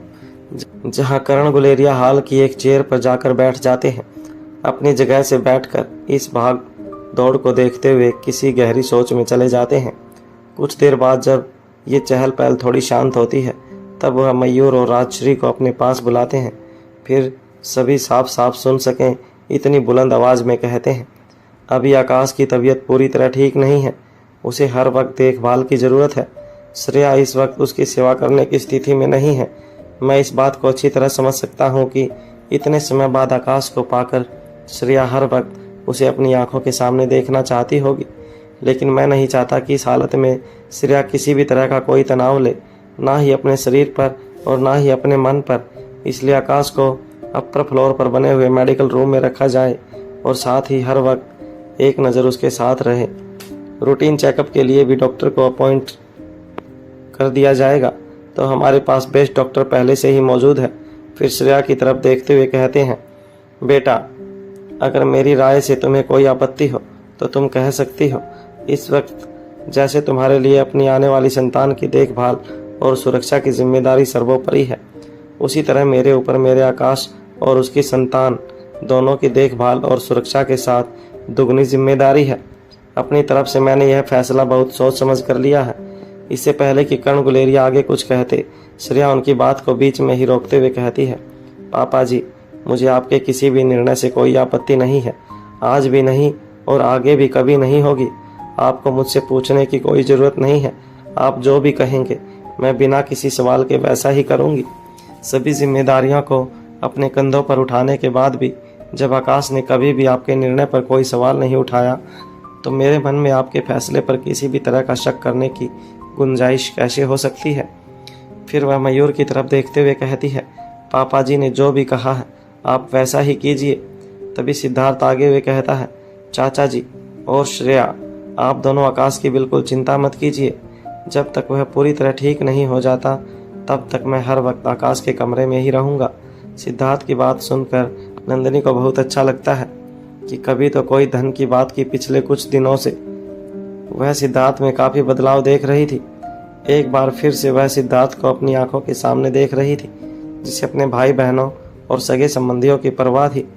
जहां कर्ण गुलेरिया हाल की एक चेयर पर जाकर बैठ जाते हैं। अपनी जगह से बैठकर इस भाग दौड़ को देखते हुए किसी गहरी सोच में चले जाते हैं। कुछ देर बाद जब ये चहल पहल थोड़ी शांत होती है, तब वह मयूर और राजश्री को अपने पास बुलाते हैं। फिर सभी साफ साफ सुन सकें इतनी बुलंद आवाज़ में कहते हैं, अभी आकाश की तबीयत पूरी तरह ठीक नहीं है, उसे हर वक्त देखभाल की ज़रूरत है। श्रेया इस वक्त उसकी सेवा करने की स्थिति में नहीं है। मैं इस बात को अच्छी तरह समझ सकता हूँ कि इतने समय बाद आकाश को पाकर श्रेया हर वक्त उसे अपनी आंखों के सामने देखना चाहती होगी, लेकिन मैं नहीं चाहता कि इस हालत में श्रेया किसी भी तरह का कोई तनाव ले, ना ही अपने शरीर पर और ना ही अपने मन पर। इसलिए आकाश को अपर फ्लोर पर बने हुए मेडिकल रूम में रखा जाए और साथ ही हर वक्त एक नज़र उसके साथ रहे। रूटीन चेकअप के लिए भी डॉक्टर को अपॉइंट कर दिया जाएगा, तो हमारे पास बेस्ट डॉक्टर पहले से ही मौजूद है। फिर श्रेया की तरफ देखते हुए कहते हैं, बेटा अगर मेरी राय से तुम्हें कोई आपत्ति हो तो तुम कह सकती हो। इस वक्त जैसे तुम्हारे लिए अपनी आने वाली संतान की देखभाल और सुरक्षा की जिम्मेदारी सर्वोपरि है, उसी तरह मेरे ऊपर मेरे आकाश और उसकी संतान दोनों की देखभाल और सुरक्षा के साथ दुगनी जिम्मेदारी है। अपनी तरफ से मैंने यह फैसला बहुत सोच समझ कर लिया है। इससे पहले कि कर्ण गुलेरिया आगे कुछ कहते, श्रेया उनकी बात को बीच में ही रोकते हुए कहती है, पापा जी मुझे आपके किसी भी निर्णय से कोई आपत्ति नहीं है, आज भी नहीं और आगे भी कभी नहीं होगी। आपको मुझसे पूछने की कोई ज़रूरत नहीं है। आप जो भी कहेंगे मैं बिना किसी सवाल के वैसा ही करूँगी। सभी जिम्मेदारियों को अपने कंधों पर उठाने के बाद भी जब आकाश ने कभी भी आपके निर्णय पर कोई सवाल नहीं उठाया, तो मेरे मन में आपके फैसले पर किसी भी तरह का शक करने की गुंजाइश कैसे हो सकती है। फिर वह मयूर की तरफ देखते हुए कहती है, पापा जी ने जो भी कहा है आप वैसा ही कीजिए। तभी सिद्धार्थ आगे हुए कहता है, चाचा जी और श्रेया आप दोनों आकाश की बिल्कुल चिंता मत कीजिए। जब तक वह पूरी तरह ठीक नहीं हो जाता तब तक मैं हर वक्त आकाश के कमरे में ही रहूँगा। सिद्धार्थ की बात सुनकर नंदिनी को बहुत अच्छा लगता है कि कभी तो कोई धन की बात की। पिछले कुछ दिनों से वह सिद्धार्थ में काफ़ी बदलाव देख रही थी। एक बार फिर से वह सिद्धार्थ को अपनी आंखों के सामने देख रही थी, जिसे अपने भाई बहनों और सगे संबंधियों की परवाह थी।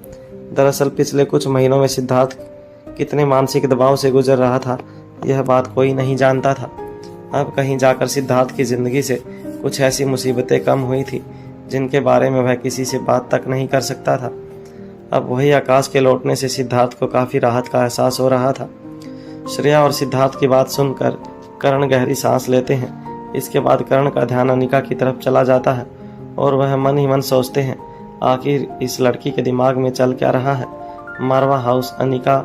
दरअसल पिछले कुछ महीनों में सिद्धार्थ कितने मानसिक दबाव से गुजर रहा था, यह बात कोई नहीं जानता था। अब कहीं जाकर सिद्धार्थ की ज़िंदगी से कुछ ऐसी मुसीबतें कम हुई थी जिनके बारे में वह किसी से बात तक नहीं कर सकता था। अब वही आकाश के लौटने से सिद्धार्थ को काफ़ी राहत का एहसास हो रहा था। श्रेया और सिद्धार्थ की बात सुनकर कर्ण गहरी सांस लेते हैं। इसके बाद कर्ण का ध्यान अनिका की तरफ चला जाता है और वह मन ही मन सोचते हैं, आखिर इस लड़की के दिमाग में चल क्या रहा है। मारवा हाउस अनिका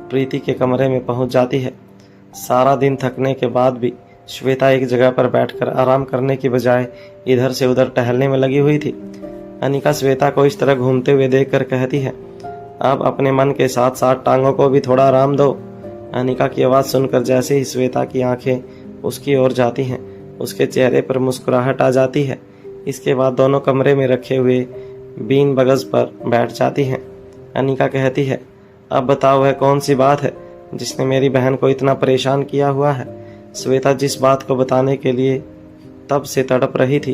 प्रीति के कमरे में पहुंच जाती है। सारा दिन थकने के बाद भी श्वेता एक जगह पर बैठकर आराम करने की बजाय इधर से उधर टहलने में लगी हुई थी। अनिका श्वेता को इस तरह घूमते हुए देखकर कहती है, अब अपने मन के साथ साथ टांगों को भी थोड़ा आराम दो। अनिका की आवाज़ सुनकर जैसे ही श्वेता की आंखें उसकी ओर जाती हैं, उसके चेहरे पर मुस्कुराहट आ जाती है। इसके बाद दोनों कमरे में रखे हुए बीन बगज पर बैठ जाती हैं। अनिका कहती है, अब बताओ वह कौन सी बात है जिसने मेरी बहन को इतना परेशान किया हुआ है। श्वेता जिस बात को बताने के लिए तब से तड़प रही थी,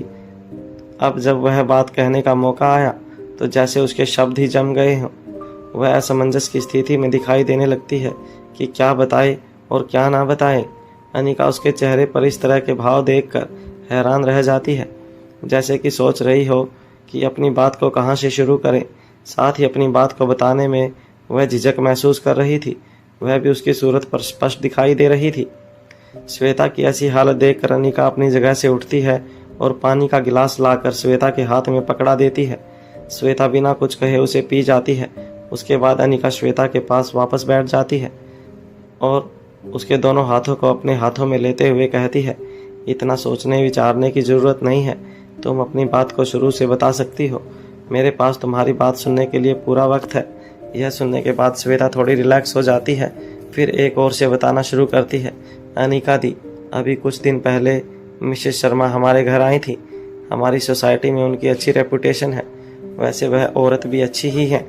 अब जब वह बात कहने का मौका आया तो जैसे उसके शब्द ही जम गए हों। वह असमंजस की स्थिति में दिखाई देने लगती है कि क्या बताए और क्या ना बताए। अनिका उसके चेहरे पर इस तरह के भाव देखकर हैरान रह जाती है, जैसे कि सोच रही हो कि अपनी बात को कहाँ से शुरू करें। साथ ही अपनी बात को बताने में वह झिझक महसूस कर रही थी, वह भी उसकी सूरत पर स्पष्ट दिखाई दे रही थी। श्वेता की ऐसी हालत देखकर अनिका अपनी जगह से उठती है और पानी का गिलास लाकर श्वेता के हाथ में पकड़ा देती है। श्वेता बिना कुछ कहे उसे पी जाती है। उसके बाद अनिका श्वेता के पास वापस बैठ जाती है और उसके दोनों हाथों को अपने हाथों में लेते हुए कहती है, इतना सोचने विचारने की ज़रूरत नहीं है, तुम अपनी बात को शुरू से बता सकती हो। मेरे पास तुम्हारी बात सुनने के लिए पूरा वक्त है। यह सुनने के बाद श्वेता थोड़ी रिलैक्स हो जाती है, फिर एक और से बताना शुरू करती है। अनिका दी, अभी कुछ दिन पहले मिसेस शर्मा हमारे घर आई थी। हमारी सोसाइटी में उनकी अच्छी रेपुटेशन है, वैसे वह औरत भी अच्छी ही है।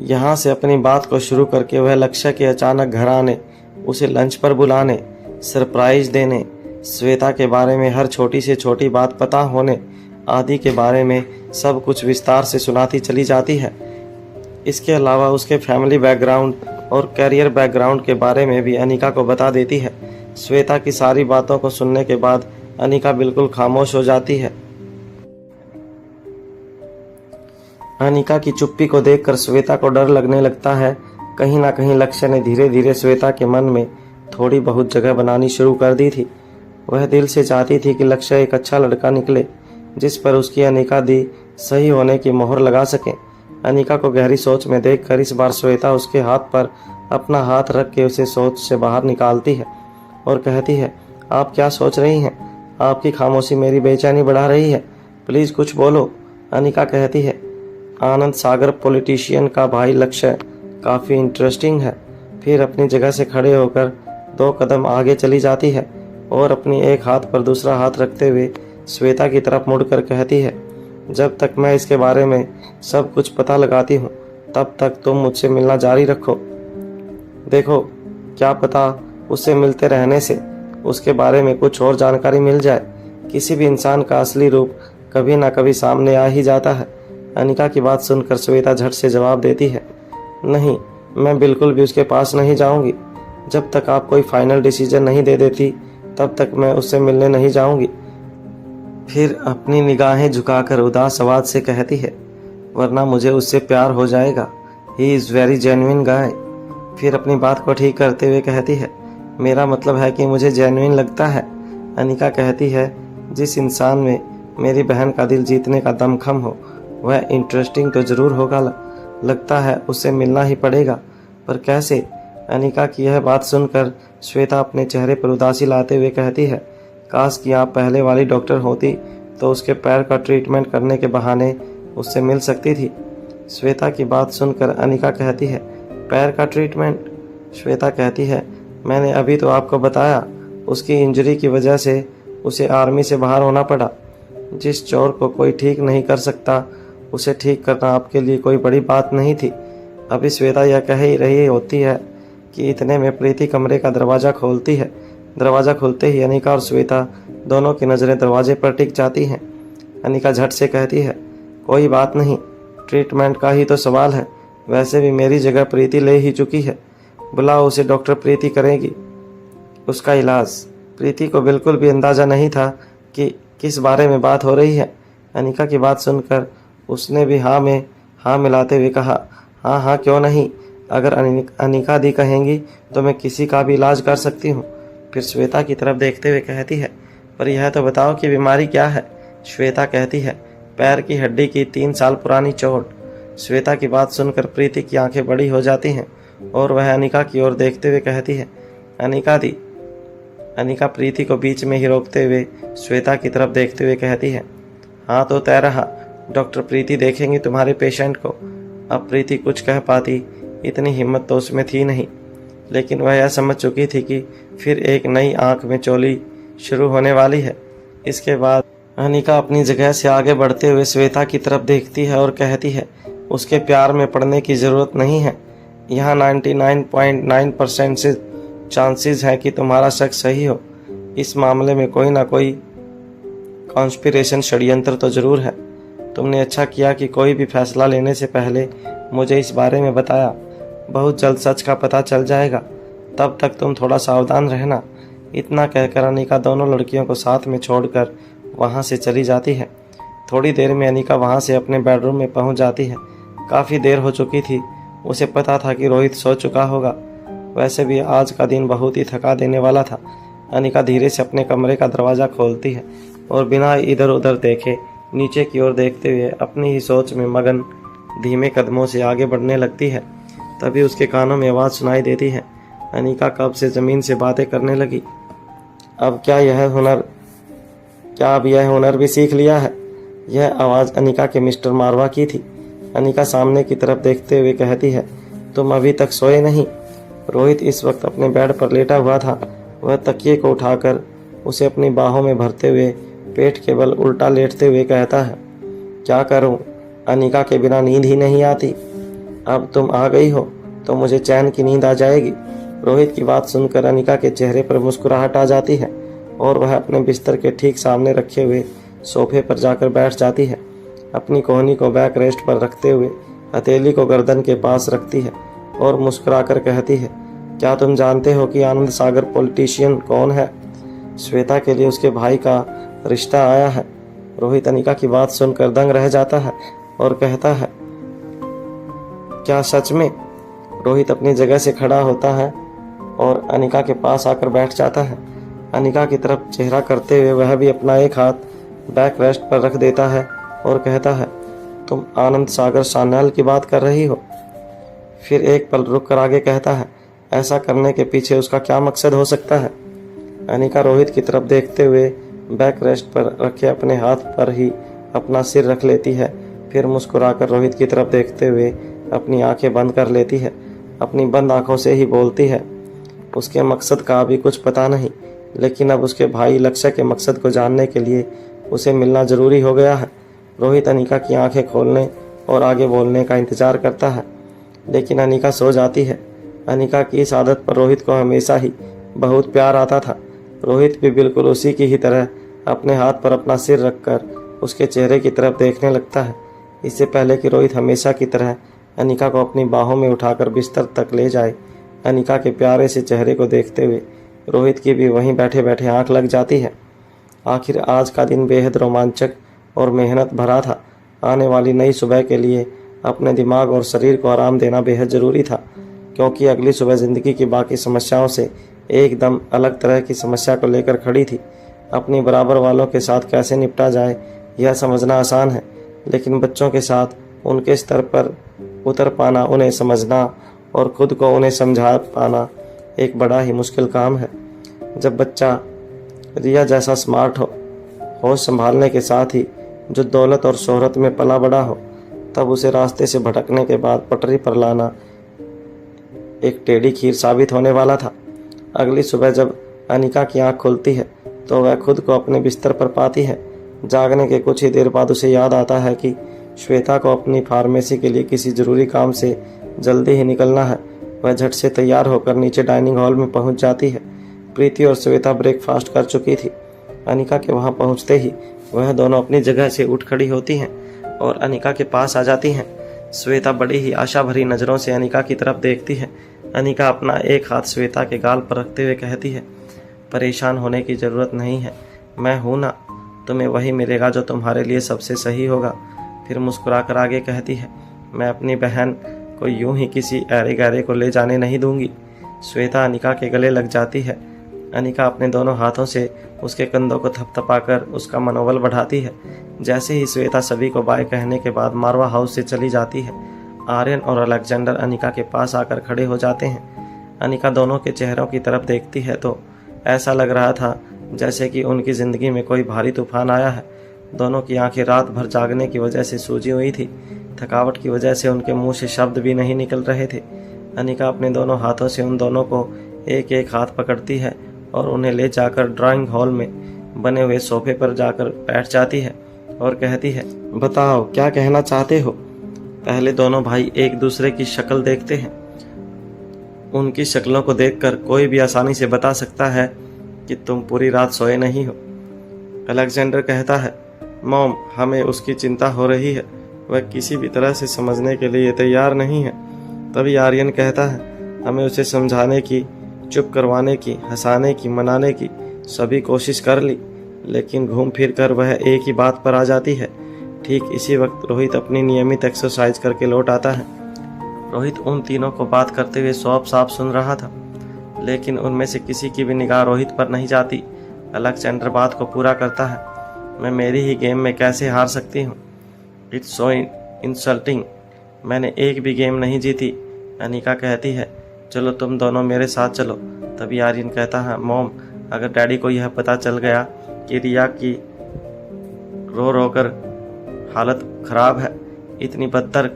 यहाँ से अपनी बात को शुरू करके वह लक्ष्य के अचानक घर आने, उसे लंच पर बुलाने, सरप्राइज देने, श्वेता के बारे में हर छोटी से छोटी बात पता होने आदि के बारे में सब कुछ विस्तार से सुनाती चली जाती है। इसके अलावा उसके फैमिली बैकग्राउंड और करियर बैकग्राउंड के बारे में भी अनिका को बता देती है। श्वेता की सारी बातों को सुनने के बाद अनिका बिल्कुल खामोश हो जाती है। अनिका की चुप्पी को देखकर श्वेता को डर लगने लगता है। कहीं ना कहीं लक्ष्य ने धीरे धीरे श्वेता के मन में थोड़ी बहुत जगह बनानी शुरू कर दी थी। वह दिल से चाहती थी कि लक्ष्य एक अच्छा लड़का निकले जिस पर उसकी अनिका दी सही होने की मोहर लगा सके। अनिका को गहरी सोच में देखकर इस बार श्वेता उसके हाथ पर अपना हाथ रख के उसे सोच से बाहर निकालती है और कहती है, आप क्या सोच रही हैं? आपकी खामोशी मेरी बेचैनी बढ़ा रही है, प्लीज़ कुछ बोलो। अनिका कहती है, आनंद सागर पॉलिटिशियन का भाई लक्ष्य काफ़ी इंटरेस्टिंग है। फिर अपनी जगह से खड़े होकर 2 कदम आगे चली जाती है और अपनी एक हाथ पर दूसरा हाथ रखते हुए श्वेता की तरफ मुड़कर कहती है, जब तक मैं इसके बारे में सब कुछ पता लगाती हूँ तब तक तुम मुझसे मिलना जारी रखो। देखो, क्या पता उससे मिलते रहने से उसके बारे में कुछ और जानकारी मिल जाए। किसी भी इंसान का असली रूप कभी ना कभी सामने आ ही जाता है। अनिका की बात सुनकर श्वेता झट से जवाब देती है, नहीं, मैं बिल्कुल भी उसके पास नहीं जाऊंगी। जब तक आप कोई फाइनल डिसीजन नहीं दे देती तब तक मैं उससे मिलने नहीं जाऊंगी। फिर अपनी निगाहें झुकाकर उदास आवाज से कहती है, वरना मुझे उससे प्यार हो जाएगा। ही इज़ वेरी जेन्युइन गाय। फिर अपनी बात को ठीक करते हुए कहती है, मेरा मतलब है कि मुझे जेन्युइन लगता है। अनिका कहती है, जिस इंसान में मेरी बहन का दिल जीतने का दमखम हो वह इंटरेस्टिंग तो ज़रूर होगा। लगता है उससे मिलना ही पड़ेगा, पर कैसे? अनिका की यह बात सुनकर श्वेता अपने चेहरे पर उदासी लाते हुए कहती है, काश कि आप पहले वाली डॉक्टर होती तो उसके पैर का ट्रीटमेंट करने के बहाने उससे मिल सकती थी। श्वेता की बात सुनकर अनिका कहती है, पैर का ट्रीटमेंट? श्वेता कहती है, मैंने अभी तो आपको बताया, उसकी इंजरी की वजह से उसे आर्मी से बाहर होना पड़ा। जिस चोर को कोई ठीक नहीं कर सकता उसे ठीक करना आपके लिए कोई बड़ी बात नहीं थी। अभी श्वेता यह कह ही रही होती है कि इतने में प्रीति कमरे का दरवाज़ा खोलती है। दरवाज़ा खुलते ही अनिका और श्वेता दोनों की नज़रें दरवाजे पर टिक जाती हैं। अनिका झट से कहती है, कोई बात नहीं, ट्रीटमेंट का ही तो सवाल है। वैसे भी मेरी जगह प्रीति ले ही चुकी है। बुलाओ उसे, डॉक्टर प्रीति करेगी उसका इलाज। प्रीति को बिल्कुल भी अंदाज़ा नहीं था कि किस बारे में बात हो रही है। अनिका की बात सुनकर उसने भी हाँ में हाँ मिलाते हुए कहा, हाँ हाँ क्यों नहीं, अगर अनिका दी कहेंगी तो मैं किसी का भी इलाज कर सकती हूँ। फिर श्वेता की तरफ देखते हुए कहती है, पर यह तो बताओ कि बीमारी क्या है। श्वेता कहती है, पैर की हड्डी की 3 साल पुरानी चोट। श्वेता की बात सुनकर प्रीति की आंखें बड़ी हो जाती हैं और वह अनिका की ओर देखते हुए कहती है, अनिका दी। अनिका प्रीति को बीच में ही रोकते हुए श्वेता की तरफ देखते हुए कहती है, हाँ तो तय रहा, डॉक्टर प्रीति देखेंगी तुम्हारे पेशेंट को। अब प्रीति कुछ कह पाती, इतनी हिम्मत तो उसमें थी नहीं, लेकिन वह यह समझ चुकी थी कि फिर एक नई आंख में चोली शुरू होने वाली है। इसके बाद अनिका अपनी जगह से आगे बढ़ते हुए श्वेता की तरफ देखती है और कहती है, उसके प्यार में पड़ने की ज़रूरत नहीं है। यहाँ 99.9% से चांसेस है कि तुम्हारा शक सही हो। इस मामले में कोई ना कोई कॉन्स्पिरेशन षड्यंत्र तो ज़रूर है। तुमने अच्छा किया कि कोई भी फैसला लेने से पहले मुझे इस बारे में बताया। बहुत जल्द सच का पता चल जाएगा, तब तक तुम थोड़ा सावधान रहना। इतना कहकर अनिका दोनों लड़कियों को साथ में छोड़कर वहाँ से चली जाती है। थोड़ी देर में अनिका वहाँ से अपने बेडरूम में पहुँच जाती है। काफ़ी देर हो चुकी थी। उसे पता था कि रोहित सो चुका होगा। वैसे भी आज का दिन बहुत ही थका देने वाला था। अनिका धीरे से अपने कमरे का दरवाज़ा खोलती है और बिना इधर उधर देखे नीचे की ओर देखते हुए अपनी ही सोच में मगन धीमे कदमों से आगे बढ़ने लगती है। तभी उसके कानों में आवाज़ सुनाई देती है। अनिका कब से ज़मीन से बातें करने लगी। अब अब यह हुनर भी सीख लिया है। यह आवाज़ अनिका के मिस्टर मारवा की थी। अनिका सामने की तरफ देखते हुए कहती है, तुम अभी तक सोए नहीं। रोहित इस वक्त अपने बेड पर लेटा हुआ था। वह तकिए को उठाकर उसे अपनी बाहों में भरते हुए पेट के बल उल्टा लेटते हुए कहता है, क्या करूं, अनिका के बिना नींद ही नहीं आती। अब तुम आ गई हो तो मुझे चैन की नींद आ जाएगी। रोहित की बात सुनकर अनिका के चेहरे पर मुस्कुराहट आ जाती है और वह अपने बिस्तर के ठीक सामने रखे हुए सोफे पर जाकर बैठ जाती है। अपनी कोहनी को बैक रेस्ट पर रखते हुए हथेली को गर्दन के पास रखती है और मुस्कुराकर कहती है, क्या तुम जानते हो कि आनंद सागर पॉलिटिशियन कौन है? श्वेता के लिए उसके भाई का रिश्ता आया है। रोहित अनिका की बात सुनकर दंग रह जाता है और कहता है, क्या सच में? रोहित अपनी जगह से खड़ा होता है और अनिका के पास आकर बैठ जाता है। अनिका की तरफ चेहरा करते हुए वह भी अपना एक हाथ बैक रेस्ट पर रख देता है और कहता है, तुम आनंद सागर सान्याल की बात कर रही हो? फिर एक पल रुक कर आगे कहता है, ऐसा करने के पीछे उसका क्या मकसद हो सकता है? अनिका रोहित की तरफ देखते हुए बैक रेस्ट पर रखे अपने हाथ पर ही अपना सिर रख लेती है, फिर मुस्कुराकर रोहित की तरफ देखते हुए अपनी आंखें बंद कर लेती है। अपनी बंद आंखों से ही बोलती है। उसके मकसद का अभी कुछ पता नहीं, लेकिन अब उसके भाई लक्ष्य के मकसद को जानने के लिए उसे मिलना जरूरी हो गया है। रोहित अनिका की आंखें खोलने और आगे बोलने का इंतजार करता है, लेकिन अनिका सो जाती है। अनिका की इस आदत पर रोहित को हमेशा ही बहुत प्यार आता था। रोहित भी बिल्कुल उसी की ही तरह अपने हाथ पर अपना सिर रखकर उसके चेहरे की तरफ देखने लगता है। इससे पहले कि रोहित हमेशा की तरह अनिका को अपनी बाहों में उठाकर बिस्तर तक ले जाए, अनिका के प्यारे से चेहरे को देखते हुए रोहित की भी वहीं बैठे बैठे आंख लग जाती है। आखिर आज का दिन बेहद रोमांचक और मेहनत भरा था। आने वाली नई सुबह के लिए अपने दिमाग और शरीर को आराम देना बेहद ज़रूरी था, क्योंकि अगली सुबह ज़िंदगी की बाकी समस्याओं से एकदम अलग तरह की समस्या को लेकर खड़ी थी। अपनी बराबर वालों के साथ कैसे निपटा जाए यह समझना आसान है, लेकिन बच्चों के साथ उनके स्तर पर उतर पाना, उन्हें समझना और खुद को उन्हें समझा पाना एक बड़ा ही मुश्किल काम है। जब बच्चा रिया जैसा स्मार्ट हो, होश संभालने के साथ ही जो दौलत और शोहरत में पला बड़ा हो, तब उसे रास्ते से भटकने के बाद पटरी पर लाना एक टेढ़ी खीर साबित होने वाला था। अगली सुबह जब अनिका की आंख खुलती है तो वह खुद को अपने बिस्तर पर पाती है। जागने के कुछ ही देर बाद उसे याद आता है कि श्वेता को अपनी फार्मेसी के लिए किसी ज़रूरी काम से जल्दी ही निकलना है। वह झट से तैयार होकर नीचे डाइनिंग हॉल में पहुंच जाती है। प्रीति और श्वेता ब्रेकफास्ट कर चुकी थी। अनिका के वहां पहुंचते ही वह दोनों अपनी जगह से उठ खड़ी होती हैं और अनिका के पास आ जाती हैं। श्वेता बड़ी ही आशा भरी नज़रों से अनिका की तरफ देखती है। अनिका अपना एक हाथ श्वेता के गाल पर रखते हुए कहती है, परेशान होने की ज़रूरत नहीं है, मैं हूँ ना, तुम्हें वही मिलेगा जो तुम्हारे लिए सबसे सही होगा। फिर मुस्कुराकर आगे कहती है, मैं अपनी बहन को यूं ही किसी ऐरे गैरे को ले जाने नहीं दूंगी। श्वेता अनिका के गले लग जाती है। अनिका अपने दोनों हाथों से उसके कंधों को थपथपाकर उसका मनोबल बढ़ाती है। जैसे ही श्वेता सभी को बाय कहने के बाद मारवा हाउस से चली जाती है, आर्यन और अलेक्जेंडर अनिका के पास आकर खड़े हो जाते हैं। अनिका दोनों के चेहरों की तरफ देखती है तो ऐसा लग रहा था जैसे कि उनकी ज़िंदगी में कोई भारी तूफान आया है। दोनों की आंखें रात भर जागने की वजह से सूजी हुई थी। थकावट की वजह से उनके मुंह से शब्द भी नहीं निकल रहे थे। अनिका अपने दोनों हाथों से उन दोनों को एक एक हाथ पकड़ती है और उन्हें ले जाकर ड्राइंग हॉल में बने हुए सोफे पर जाकर बैठ जाती है और कहती है, बताओ क्या कहना चाहते हो। पहले दोनों भाई एक दूसरे की शक्ल देखते हैं। उनकी शक्लों को देखकर कोई भी आसानी से बता सकता है कि तुम पूरी रात सोए नहीं हो। अलेक्जेंडर कहता है, मॉम, हमें उसकी चिंता हो रही है, वह किसी भी तरह से समझने के लिए तैयार नहीं है। तभी आर्यन कहता है, हमें उसे समझाने की, चुप करवाने की, हंसाने की, मनाने की सभी कोशिश कर ली, लेकिन घूम फिर कर वह एक ही बात पर आ जाती है। ठीक इसी वक्त रोहित अपनी नियमित एक्सरसाइज करके लौट आता है। रोहित उन तीनों को बात करते हुए सौंफ साफ सुन रहा था, लेकिन उनमें से किसी की भी निगाह रोहित पर नहीं जाती। अलेक्जेंडर बात को पूरा करता है, मैं मेरी ही गेम में कैसे हार सकती हूँ, इट्स सो इंसल्टिंग, मैंने एक भी गेम नहीं जीती। अनिका कहती है, चलो तुम दोनों मेरे साथ चलो। तभी आर्यन कहता है, मॉम, अगर डैडी को यह पता चल गया कि रिया की रो रो कर हालत खराब है, इतनी बदतर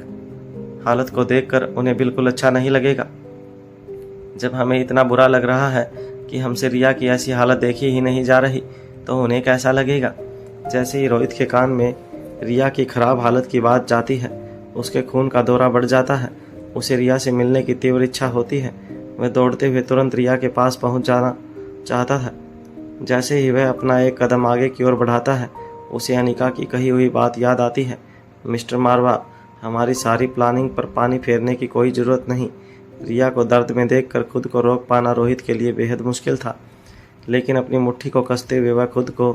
हालत को देखकर उन्हें बिल्कुल अच्छा नहीं लगेगा। जब हमें इतना बुरा लग रहा है कि हमसे रिया की ऐसी हालत देखी ही नहीं जा रही, तो उन्हें कैसा लगेगा। जैसे ही रोहित के कान में रिया की खराब हालत की बात जाती है, उसके खून का दौरा बढ़ जाता है। उसे रिया से मिलने की तीव्र इच्छा होती है। वह दौड़ते हुए तुरंत रिया के पास पहुंच जाना चाहता था। जैसे ही वह अपना एक कदम आगे की ओर बढ़ाता है, उसे अनिका की कही हुई बात याद आती है, मिस्टर मारवा, हमारी सारी प्लानिंग पर पानी फेरने की कोई ज़रूरत नहीं। रिया को दर्द में देखकर खुद को रोक पाना रोहित के लिए बेहद मुश्किल था, लेकिन अपनी मुट्ठी को कसते हुए वह खुद को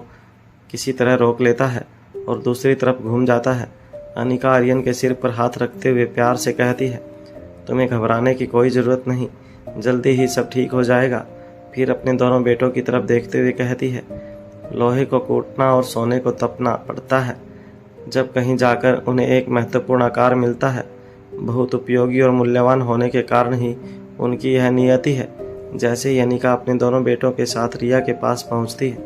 किसी तरह रोक लेता है और दूसरी तरफ घूम जाता है। अनिका आर्यन के सिर पर हाथ रखते हुए प्यार से कहती है, तुम्हें घबराने की कोई ज़रूरत नहीं, जल्दी ही सब ठीक हो जाएगा। फिर अपने दोनों बेटों की तरफ देखते हुए कहती है, लोहे को कूटना और सोने को तपना पड़ता है, जब कहीं जाकर उन्हें एक महत्वपूर्ण आकार मिलता है। बहुत उपयोगी और मूल्यवान होने के कारण ही उनकी यह नियति है। जैसे ही अनिका अपने दोनों बेटों के साथ रिया के पास पहुंचती है,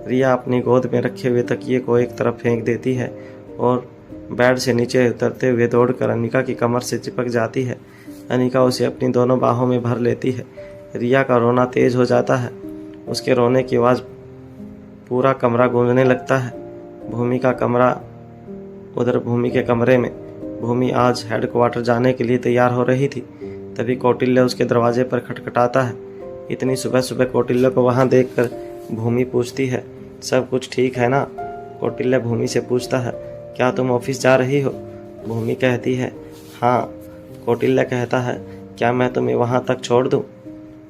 रिया अपनी गोद में रखे हुए तकिए को एक तरफ फेंक देती है और बेड से नीचे उतरते हुए दौड़कर अनिका की कमर से चिपक जाती है। अनिका उसे अपनी दोनों बाहों में भर लेती है। रिया का रोना तेज हो जाता है। उसके रोने की आवाज़ पूरा कमरा गूंजने लगता है। भूमि का कमरा उधर भूमि के कमरे में भूमि आज हेडक्वार्टर जाने के लिए तैयार हो रही थी। तभी कौटिल्य उसके दरवाजे पर खटखटाता है। इतनी सुबह सुबह कौटिल्य को वहां देखकर भूमि पूछती है, सब कुछ ठीक है ना? कौटिल्य भूमि से पूछता है, क्या तुम ऑफिस जा रही हो? भूमि कहती है, हाँ। कौटिल्य कहता है, क्या मैं तुम्हें वहाँ तक छोड़ दूँ?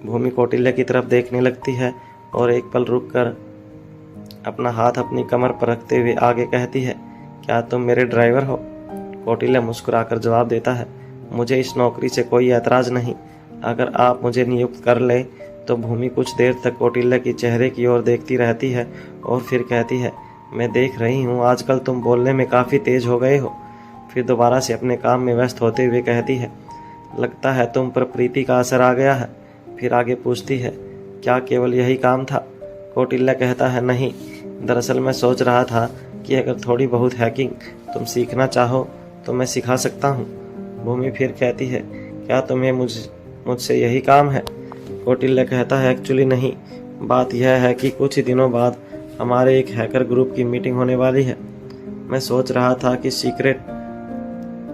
भूमि कौटिल्य की तरफ देखने लगती है और एक पल रुककर अपना हाथ अपनी कमर पर रखते हुए आगे कहती है, क्या तुम मेरे ड्राइवर हो? कौटिल्य मुस्कुराकर जवाब देता है, मुझे इस नौकरी से कोई ऐतराज़ नहीं। अगर आप मुझे नियुक्त कर ले तो भूमि कुछ देर तक कौटिल्य की चेहरे की ओर देखती रहती है और फिर कहती है, मैं देख रही हूँ आजकल तुम बोलने में काफ़ी तेज हो गए हो। फिर दोबारा से अपने काम में व्यस्त होते हुए कहती है, लगता है तुम पर प्रीति का असर आ गया है। फिर आगे पूछती है, क्या केवल यही काम था? कौटिल्य कहता है, नहीं, दरअसल मैं सोच रहा था कि अगर थोड़ी बहुत हैकिंग तुम सीखना चाहो तो मैं सिखा सकता हूँ। भूमि फिर कहती है, क्या तुम्हें मुझसे यही काम है? कौटिल्य कहता है, एक्चुअली नहीं, बात यह है कि कुछ ही दिनों बाद हमारे एक हैकर ग्रुप की मीटिंग होने वाली है। मैं सोच रहा था कि सीक्रेट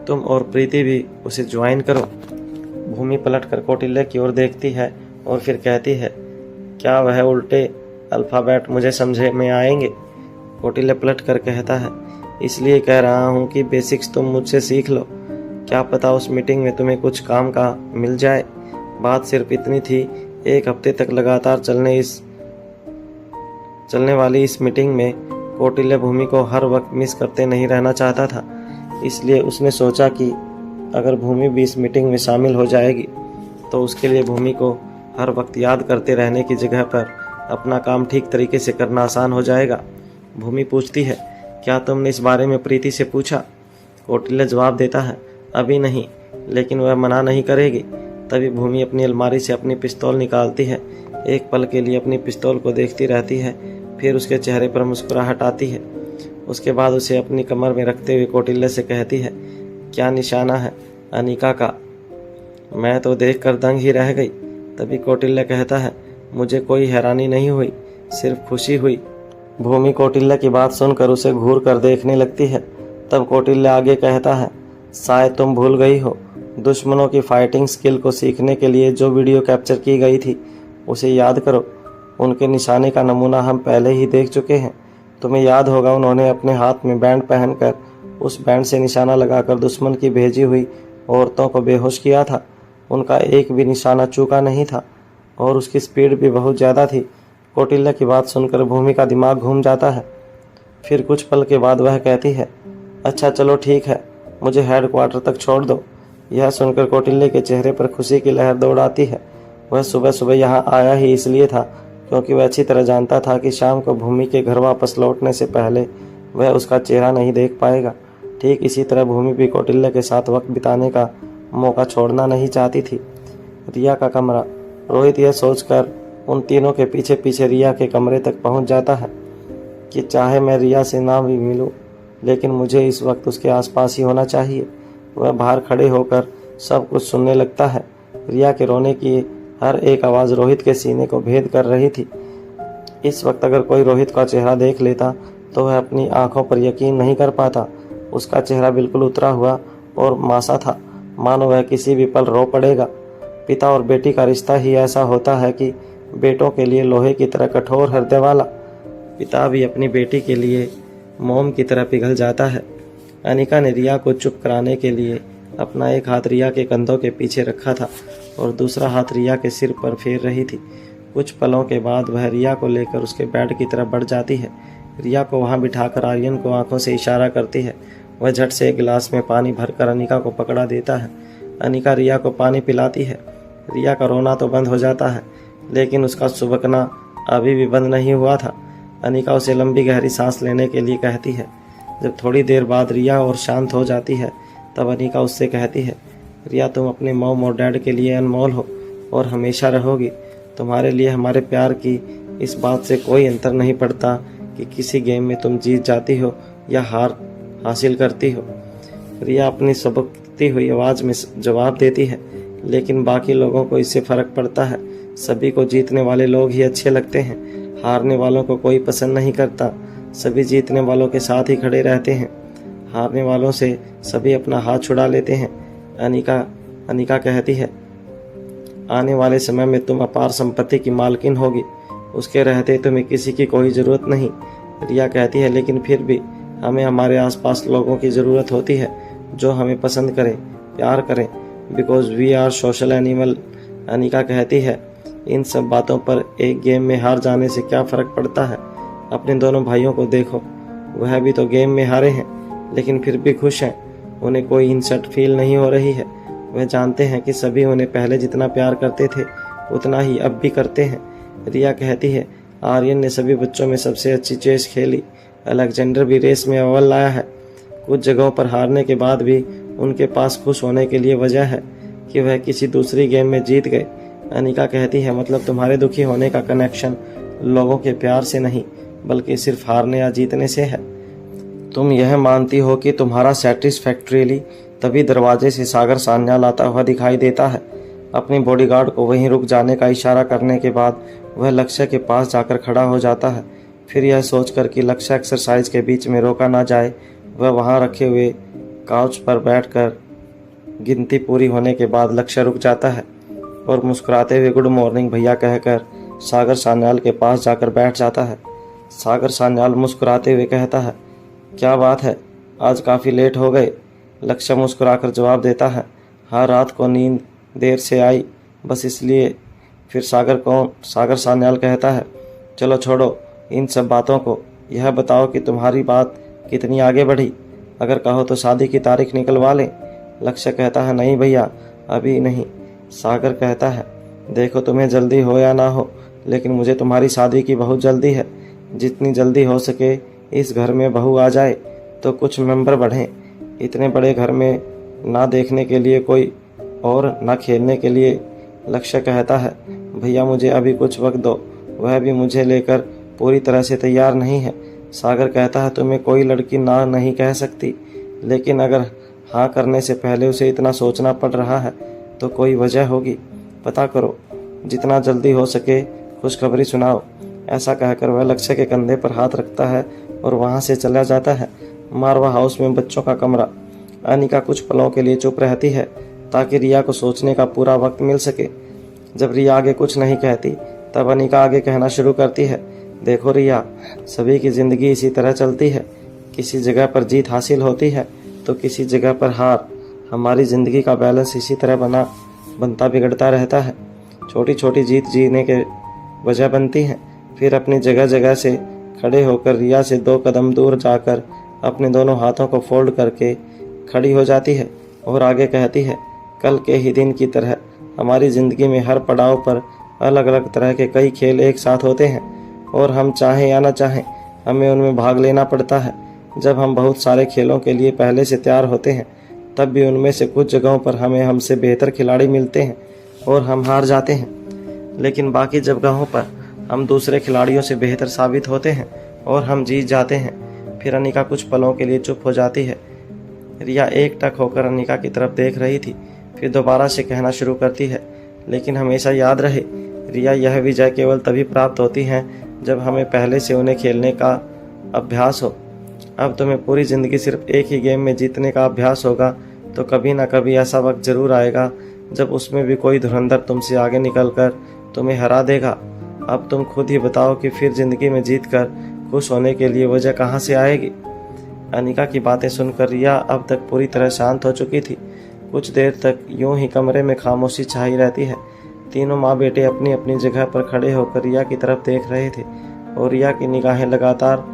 तुम और प्रीति भी उसे ज्वाइन करो। भूमि पलटकर कौटिल्य की ओर देखती है और फिर कहती है, क्या वह उल्टे अल्फ़ाबेट मुझे समझे में आएंगे? कौटिल्य पलटकर कहता है, इसलिए कह रहा हूँ कि बेसिक्स तुम मुझसे सीख लो। क्या पता उस मीटिंग में तुम्हें कुछ काम का मिल जाए। बात सिर्फ इतनी थी, एक हफ्ते तक लगातार चलने वाली इस मीटिंग में कौटिल्य भूमि को हर वक्त मिस करते नहीं रहना चाहता था। इसलिए उसने सोचा कि अगर भूमि भी इस मीटिंग में शामिल हो जाएगी तो उसके लिए भूमि को हर वक्त याद करते रहने की जगह पर अपना काम ठीक तरीके से करना आसान हो जाएगा। भूमि पूछती है, क्या तुमने इस बारे में प्रीति से पूछा? कौटिल्य जवाब देता है, अभी नहीं, लेकिन वह मना नहीं करेगी। तभी भूमि अपनी अलमारी से अपनी पिस्तौल निकालती है। एक पल के लिए अपनी पिस्तौल को देखती रहती है, फिर उसके चेहरे पर मुस्कुराहट आती है। उसके बाद उसे अपनी कमर में रखते हुए कौटिल्य से कहती है, क्या निशाना है अनिका का? मैं तो देख कर दंग ही रह गई। तभी कौटिल्य कहता है, मुझे कोई हैरानी नहीं हुई, सिर्फ खुशी हुई। भूमि कौटिल्य की बात सुनकर उसे घूर कर देखने लगती है। तब कौटिल्य आगे कहता है, शायद तुम भूल गई हो, दुश्मनों की फाइटिंग स्किल को सीखने के लिए जो वीडियो कैप्चर की गई थी उसे याद करो। उनके निशाने का नमूना हम पहले ही देख चुके हैं। तुम्हें याद होगा उन्होंने अपने हाथ में बैंड पहनकर उस बैंड से निशाना लगाकर दुश्मन की भेजी हुई औरतों को बेहोश किया था। उनका एक भी निशाना चूका नहीं था और उसकी स्पीड भी बहुत ज़्यादा थी। कौटिल्य की बात सुनकर भूमि का दिमाग घूम जाता है। फिर कुछ पल के बाद वह कहती है, अच्छा चलो ठीक है, मुझे हेडक्वार्टर तक छोड़ दो। यह सुनकर कौटिल्य के चेहरे पर खुशी की लहर दौड़ आती है। वह सुबह सुबह यहाँ आया ही इसलिए था क्योंकि वह अच्छी तरह जानता था कि शाम को भूमि के घर वापस लौटने से पहले वह उसका चेहरा नहीं देख पाएगा। ठीक इसी तरह भूमि भी कौटिल्य के साथ वक्त बिताने का मौका छोड़ना नहीं चाहती थी। रिया का कमरा। रोहित यह सोचकर उन तीनों के पीछे पीछे रिया के कमरे तक पहुंच जाता है कि चाहे मैं रिया से ना भी मिलूं, लेकिन मुझे इस वक्त उसके आसपास ही होना चाहिए। वह बाहर खड़े होकर सब कुछ सुनने लगता है। रिया के रोने की हर एक आवाज़ रोहित के सीने को भेद कर रही थी। इस वक्त अगर कोई रोहित का चेहरा देख लेता तो वह अपनी आंखों पर यकीन नहीं कर पाता। उसका चेहरा बिल्कुल उतरा हुआ और मासा था, मानो वह किसी भी पल रो पड़ेगा। पिता और बेटी का रिश्ता ही ऐसा होता है कि बेटों के लिए लोहे की तरह कठोर हृदय वाला, पिता भी अपनी बेटी के लिए मोम की तरह पिघल जाता है। अनिका ने रिया को चुप कराने के लिए अपना एक हाथ रिया के कंधों के पीछे रखा था और दूसरा हाथ रिया के सिर पर फेर रही थी। कुछ पलों के बाद वह रिया को लेकर उसके बेड की तरफ बढ़ जाती है। रिया को वहां बिठाकर आर्यन को आंखों से इशारा करती है। वह झट से एक गिलास में पानी भरकर अनिका को पकड़ा देता है। अनिका रिया को पानी पिलाती है। रिया का रोना तो बंद हो जाता है, लेकिन उसका सुबकना अभी भी बंद नहीं हुआ था। अनिका उसे लंबी गहरी सांस लेने के लिए कहती है। जब थोड़ी देर बाद रिया और शांत हो जाती है तब अनिका उससे कहती है, रिया तुम अपने मॉम और डैड के लिए अनमोल हो और हमेशा रहोगी। तुम्हारे लिए हमारे प्यार की इस बात से कोई अंतर नहीं पड़ता कि किसी गेम में तुम जीत जाती हो या हार हासिल करती हो। रिया अपनी सबकती हुई आवाज़ में जवाब देती है, लेकिन बाकी लोगों को इससे फ़र्क पड़ता है। सभी को जीतने वाले लोग ही अच्छे लगते हैं, हारने वालों को कोई पसंद नहीं करता। सभी जीतने वालों के साथ ही खड़े रहते हैं, हारने वालों से सभी अपना हाथ छुड़ा लेते हैं। अनिका कहती है, आने वाले समय में तुम अपार संपत्ति की मालकिन होगी, उसके रहते तुम्हें किसी की कोई ज़रूरत नहीं। रिया कहती है, लेकिन फिर भी हमें हमारे आसपास लोगों की ज़रूरत होती है जो हमें पसंद करें, प्यार करें, because we are social animal. Anika कहती है, इन सब बातों पर एक गेम में हार जाने से क्या फ़र्क पड़ता है। अपने दोनों भाइयों को देखो, वह भी तो गेम में हारे हैं लेकिन फिर भी खुश हैं। उन्हें कोई इंसल्ट फील नहीं हो रही है। वह जानते हैं कि सभी उन्हें पहले जितना प्यार करते थे उतना ही अब भी करते हैं। रिया कहती है, आर्यन ने सभी बच्चों में सबसे अच्छी चेस खेली, अलेक्जेंडर भी रेस में अव्वल लाया है। कुछ जगहों पर हारने के बाद भी उनके पास खुश होने के लिए वजह है कि वह किसी दूसरी गेम में जीत गए। अनिका कहती है, मतलब तुम्हारे दुखी होने का कनेक्शन लोगों के प्यार से नहीं बल्कि सिर्फ हारने या जीतने से है। तुम यह मानती हो कि तुम्हारा सेटिस्फैक्ट्रीली तभी दरवाजे से सागर सान्याल आता हुआ दिखाई देता है। अपनी बॉडीगार्ड को वहीं रुक जाने का इशारा करने के बाद वह लक्ष्य के पास जाकर खड़ा हो जाता है। फिर यह सोचकर कि लक्ष्य एक्सरसाइज के बीच में रोका ना जाए, वह वहां रखे हुए काउच पर बैठकर गिनती पूरी होने के बाद लक्ष्य रुक जाता है और मुस्कुराते हुए गुड मॉर्निंग भैया कहकर सागर सान्याल के पास जाकर बैठ जाता है। सागर सान्याल मुस्कुराते हुए कहता है, क्या बात है, आज काफ़ी लेट हो गए। लक्ष्य मुस्कुराकर जवाब देता है, हाँ, रात को नींद देर से आई, बस इसलिए। फिर सागर सान्याल कहता है, चलो छोड़ो इन सब बातों को, यह बताओ कि तुम्हारी बात कितनी आगे बढ़ी। अगर कहो तो शादी की तारीख निकलवा लें। लक्ष्य कहता है, नहीं भैया, अभी नहीं। सागर कहता है, देखो तुम्हें जल्दी हो या ना हो, लेकिन मुझे तुम्हारी शादी की बहुत जल्दी है। जितनी जल्दी हो सके इस घर में बहू आ जाए तो कुछ मेंबर बढ़ें। इतने बड़े घर में ना देखने के लिए कोई और ना खेलने के लिए। लक्ष्य कहता है, भैया मुझे अभी कुछ वक्त दो, वह भी मुझे लेकर पूरी तरह से तैयार नहीं है। सागर कहता है, तुम्हें कोई लड़की ना नहीं कह सकती, लेकिन अगर हाँ करने से पहले उसे इतना सोचना पड़ रहा है तो कोई वजह होगी। पता करो, जितना जल्दी हो सके खुशखबरी सुनाओ। ऐसा कहकर वह लक्ष्य के कंधे पर हाथ रखता है और वहां से चला जाता है। मारवा हाउस में बच्चों का कमरा। अनिका कुछ पलों के लिए चुप रहती है ताकि रिया को सोचने का पूरा वक्त मिल सके। जब रिया आगे कुछ नहीं कहती तब अनिका आगे कहना शुरू करती है, देखो रिया, सभी की ज़िंदगी इसी तरह चलती है। किसी जगह पर जीत हासिल होती है तो किसी जगह पर हार। हमारी ज़िंदगी का बैलेंस इसी तरह बनता बिगड़ता रहता है। छोटी छोटी जीत जीने के वजह बनती हैं। फिर अपनी जगह जगह से खड़े होकर रिया से 2 कदम दूर जाकर अपने दोनों हाथों को फोल्ड करके खड़ी हो जाती है और आगे कहती है, कल के ही दिन की तरह हमारी ज़िंदगी में हर पड़ाव पर अलग अलग तरह के कई खेल एक साथ होते हैं और हम चाहें या ना चाहें हमें उनमें भाग लेना पड़ता है। जब हम बहुत सारे खेलों के लिए पहले से तैयार होते हैं तब भी उनमें से कुछ जगहों पर हमें हमसे बेहतर खिलाड़ी मिलते हैं और हम हार जाते हैं, लेकिन बाकी जगहों पर हम दूसरे खिलाड़ियों से बेहतर साबित होते हैं और हम जीत जाते हैं। फिर अनिका कुछ पलों के लिए चुप हो जाती है। रिया एकटक होकर अनिका की तरफ देख रही थी, फिर दोबारा से कहना शुरू करती है, लेकिन हमेशा याद रहे रिया, यह विजय केवल तभी प्राप्त होती हैं जब हमें पहले से उन्हें खेलने का अभ्यास हो। अब तुम्हें पूरी ज़िंदगी सिर्फ एक ही गेम में जीतने का अभ्यास होगा, तो कभी ना कभी ऐसा वक्त ज़रूर आएगा जब उसमें भी कोई धुरंधर तुमसे आगे निकलकर तुम्हें हरा देगा। अब तुम खुद ही बताओ कि फिर ज़िंदगी में जीतकर खुश होने के लिए वजह कहाँ से आएगी। अनिका की बातें सुनकर रिया अब तक पूरी तरह शांत हो चुकी थी। कुछ देर तक यूं ही कमरे में खामोशी छाई रहती है। तीनों माँ बेटे अपनी अपनी जगह पर खड़े होकर रिया की तरफ देख रहे थे और रिया की निगाहें लगातार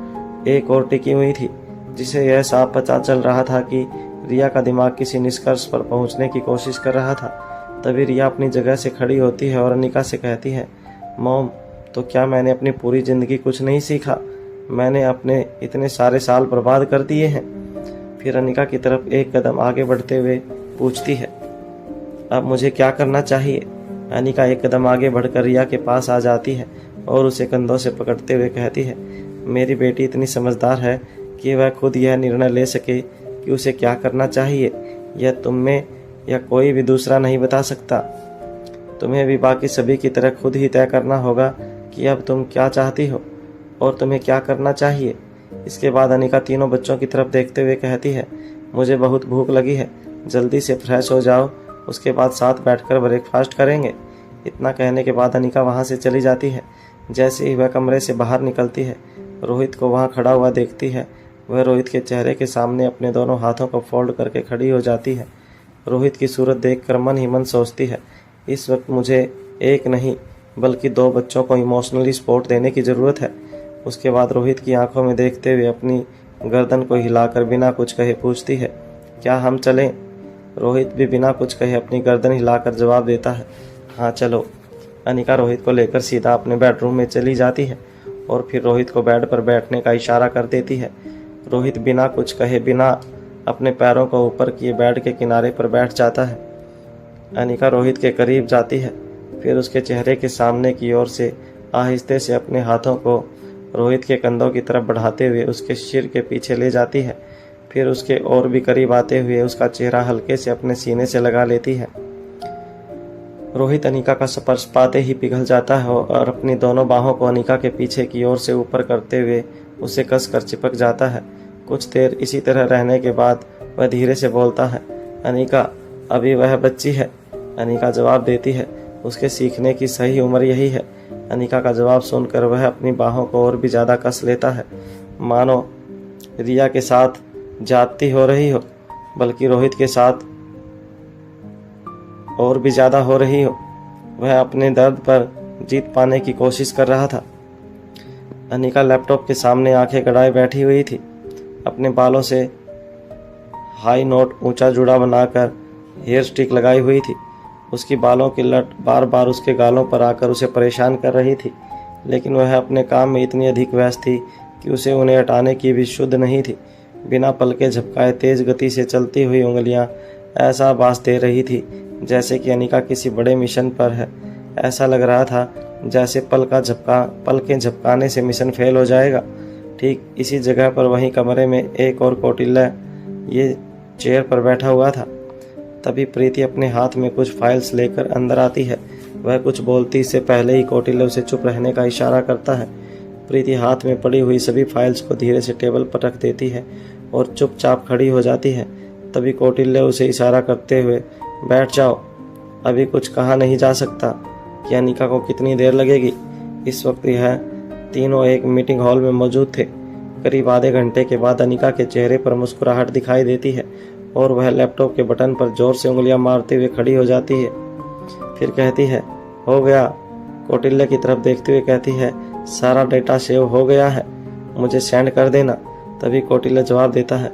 एक और टिकी हुई थी, जिसे यह साफ पता चल रहा था कि रिया का दिमाग किसी निष्कर्ष पर पहुंचने की कोशिश कर रहा था। तभी रिया अपनी जगह से खड़ी होती है और अनिका से कहती है, मॉम, तो क्या मैंने अपनी पूरी ज़िंदगी कुछ नहीं सीखा? मैंने अपने इतने सारे साल बर्बाद कर दिए हैं। फिर अनिका की तरफ एक कदम आगे बढ़ते हुए पूछती है, अब मुझे क्या करना चाहिए? अनिका एक कदम आगे बढ़कर रिया के पास आ जाती है और उसे कंधों से पकड़ते हुए कहती है, मेरी बेटी इतनी समझदार है कि वह खुद यह निर्णय ले सके कि उसे क्या करना चाहिए। यह तुम में या कोई भी दूसरा नहीं बता सकता। तुम्हें भी बाकी सभी की तरह खुद ही तय करना होगा कि अब तुम क्या चाहती हो और तुम्हें क्या करना चाहिए। इसके बाद अनिका तीनों बच्चों की तरफ देखते हुए कहती है, मुझे बहुत भूख लगी है, जल्दी से फ्रेश हो जाओ, उसके बाद साथ बैठकर ब्रेकफास्ट करेंगे। इतना कहने के बाद अनिका वहाँ से चली जाती है। जैसे ही वह कमरे से बाहर निकलती है, रोहित को वहाँ खड़ा हुआ देखती है। वह रोहित के चेहरे के सामने अपने दोनों हाथों को फोल्ड करके खड़ी हो जाती है। रोहित की सूरत देखकर मन ही मन सोचती है, इस वक्त मुझे एक नहीं बल्कि 2 बच्चों को इमोशनली सपोर्ट देने की ज़रूरत है। उसके बाद रोहित की आंखों में देखते हुए अपनी गर्दन को हिलाकर बिना कुछ कहे पूछती है, क्या हम चलें? रोहित भी बिना कुछ कहे अपनी गर्दन हिलाकर जवाब देता है, हाँ चलो। अनिका रोहित को लेकर सीधा अपने बेडरूम में चली जाती है और फिर रोहित को बेड पर बैठने का इशारा कर देती है। रोहित बिना कुछ कहे बिना अपने पैरों को ऊपर किए बेड के किनारे पर बैठ जाता है। अनिका रोहित के करीब जाती है, फिर उसके चेहरे के सामने की ओर से आहिस्ते से अपने हाथों को रोहित के कंधों की तरफ बढ़ाते हुए उसके सिर के पीछे ले जाती है। फिर उसके और भी करीब आते हुए उसका चेहरा हल्के से अपने सीने से लगा लेती है। रोहित अनिका का स्पर्श पाते ही पिघल जाता है और अपनी दोनों बाहों को अनिका के पीछे की ओर से ऊपर करते हुए उसे कसकर चिपक जाता है। कुछ देर इसी तरह रहने के बाद वह धीरे से बोलता है, अनिका अभी वह बच्ची है। अनिका जवाब देती है, उसके सीखने की सही उम्र यही है। अनिका का जवाब सुनकर वह अपनी बाहों को और भी ज़्यादा कस लेता है, मानो रिया के साथ जाती हो रही हो, बल्कि रोहित के साथ और भी ज़्यादा हो रही हो। वह अपने दर्द पर जीत पाने की कोशिश कर रहा था। अनिका लैपटॉप के सामने आंखें गड़ाए बैठी हुई थी। अपने बालों से हाई नोट ऊंचा जुड़ा बनाकर हेयर स्टिक लगाई हुई थी। उसकी बालों की लट बार बार उसके गालों पर आकर उसे परेशान कर रही थी, लेकिन वह अपने काम में इतनी अधिक व्यस्त थी कि उसे उन्हें हटाने की भी शुद्ध नहीं थी। बिना पलके झपकाए तेज गति से चलती हुई उंगलियां ऐसा आभास दे रही थी जैसे कि अनिका किसी बड़े मिशन पर है। ऐसा लग रहा था जैसे पलकें झपकाने से मिशन फेल हो जाएगा। ठीक इसी जगह पर वहीं कमरे में एक और कौटिल्य ये चेयर पर बैठा हुआ था। तभी प्रीति अपने हाथ में कुछ फाइल्स लेकर अंदर आती है। वह कुछ बोलती से पहले ही कौटिल्य उसे चुप रहने का इशारा करता है। प्रीति हाथ में पड़ी हुई सभी फाइल्स को धीरे से टेबल पर रख देती है और चुपचाप खड़ी हो जाती है। तभी कौटिल्य उसे इशारा करते हुए, बैठ जाओ, अभी कुछ कहा नहीं जा सकता कि अनिका को कितनी देर लगेगी। इस वक्त यह तीनों एक मीटिंग हॉल में मौजूद थे। करीब आधे घंटे के बाद अनिका के चेहरे पर मुस्कुराहट दिखाई देती है और वह लैपटॉप के बटन पर जोर से उंगलियां मारते हुए खड़ी हो जाती है। फिर कहती है, हो गया। कौटिल्य की तरफ देखते हुए कहती है, सारा डेटा सेव हो गया है, मुझे सेंड कर देना। तभी कौटिल्य जवाब देता है,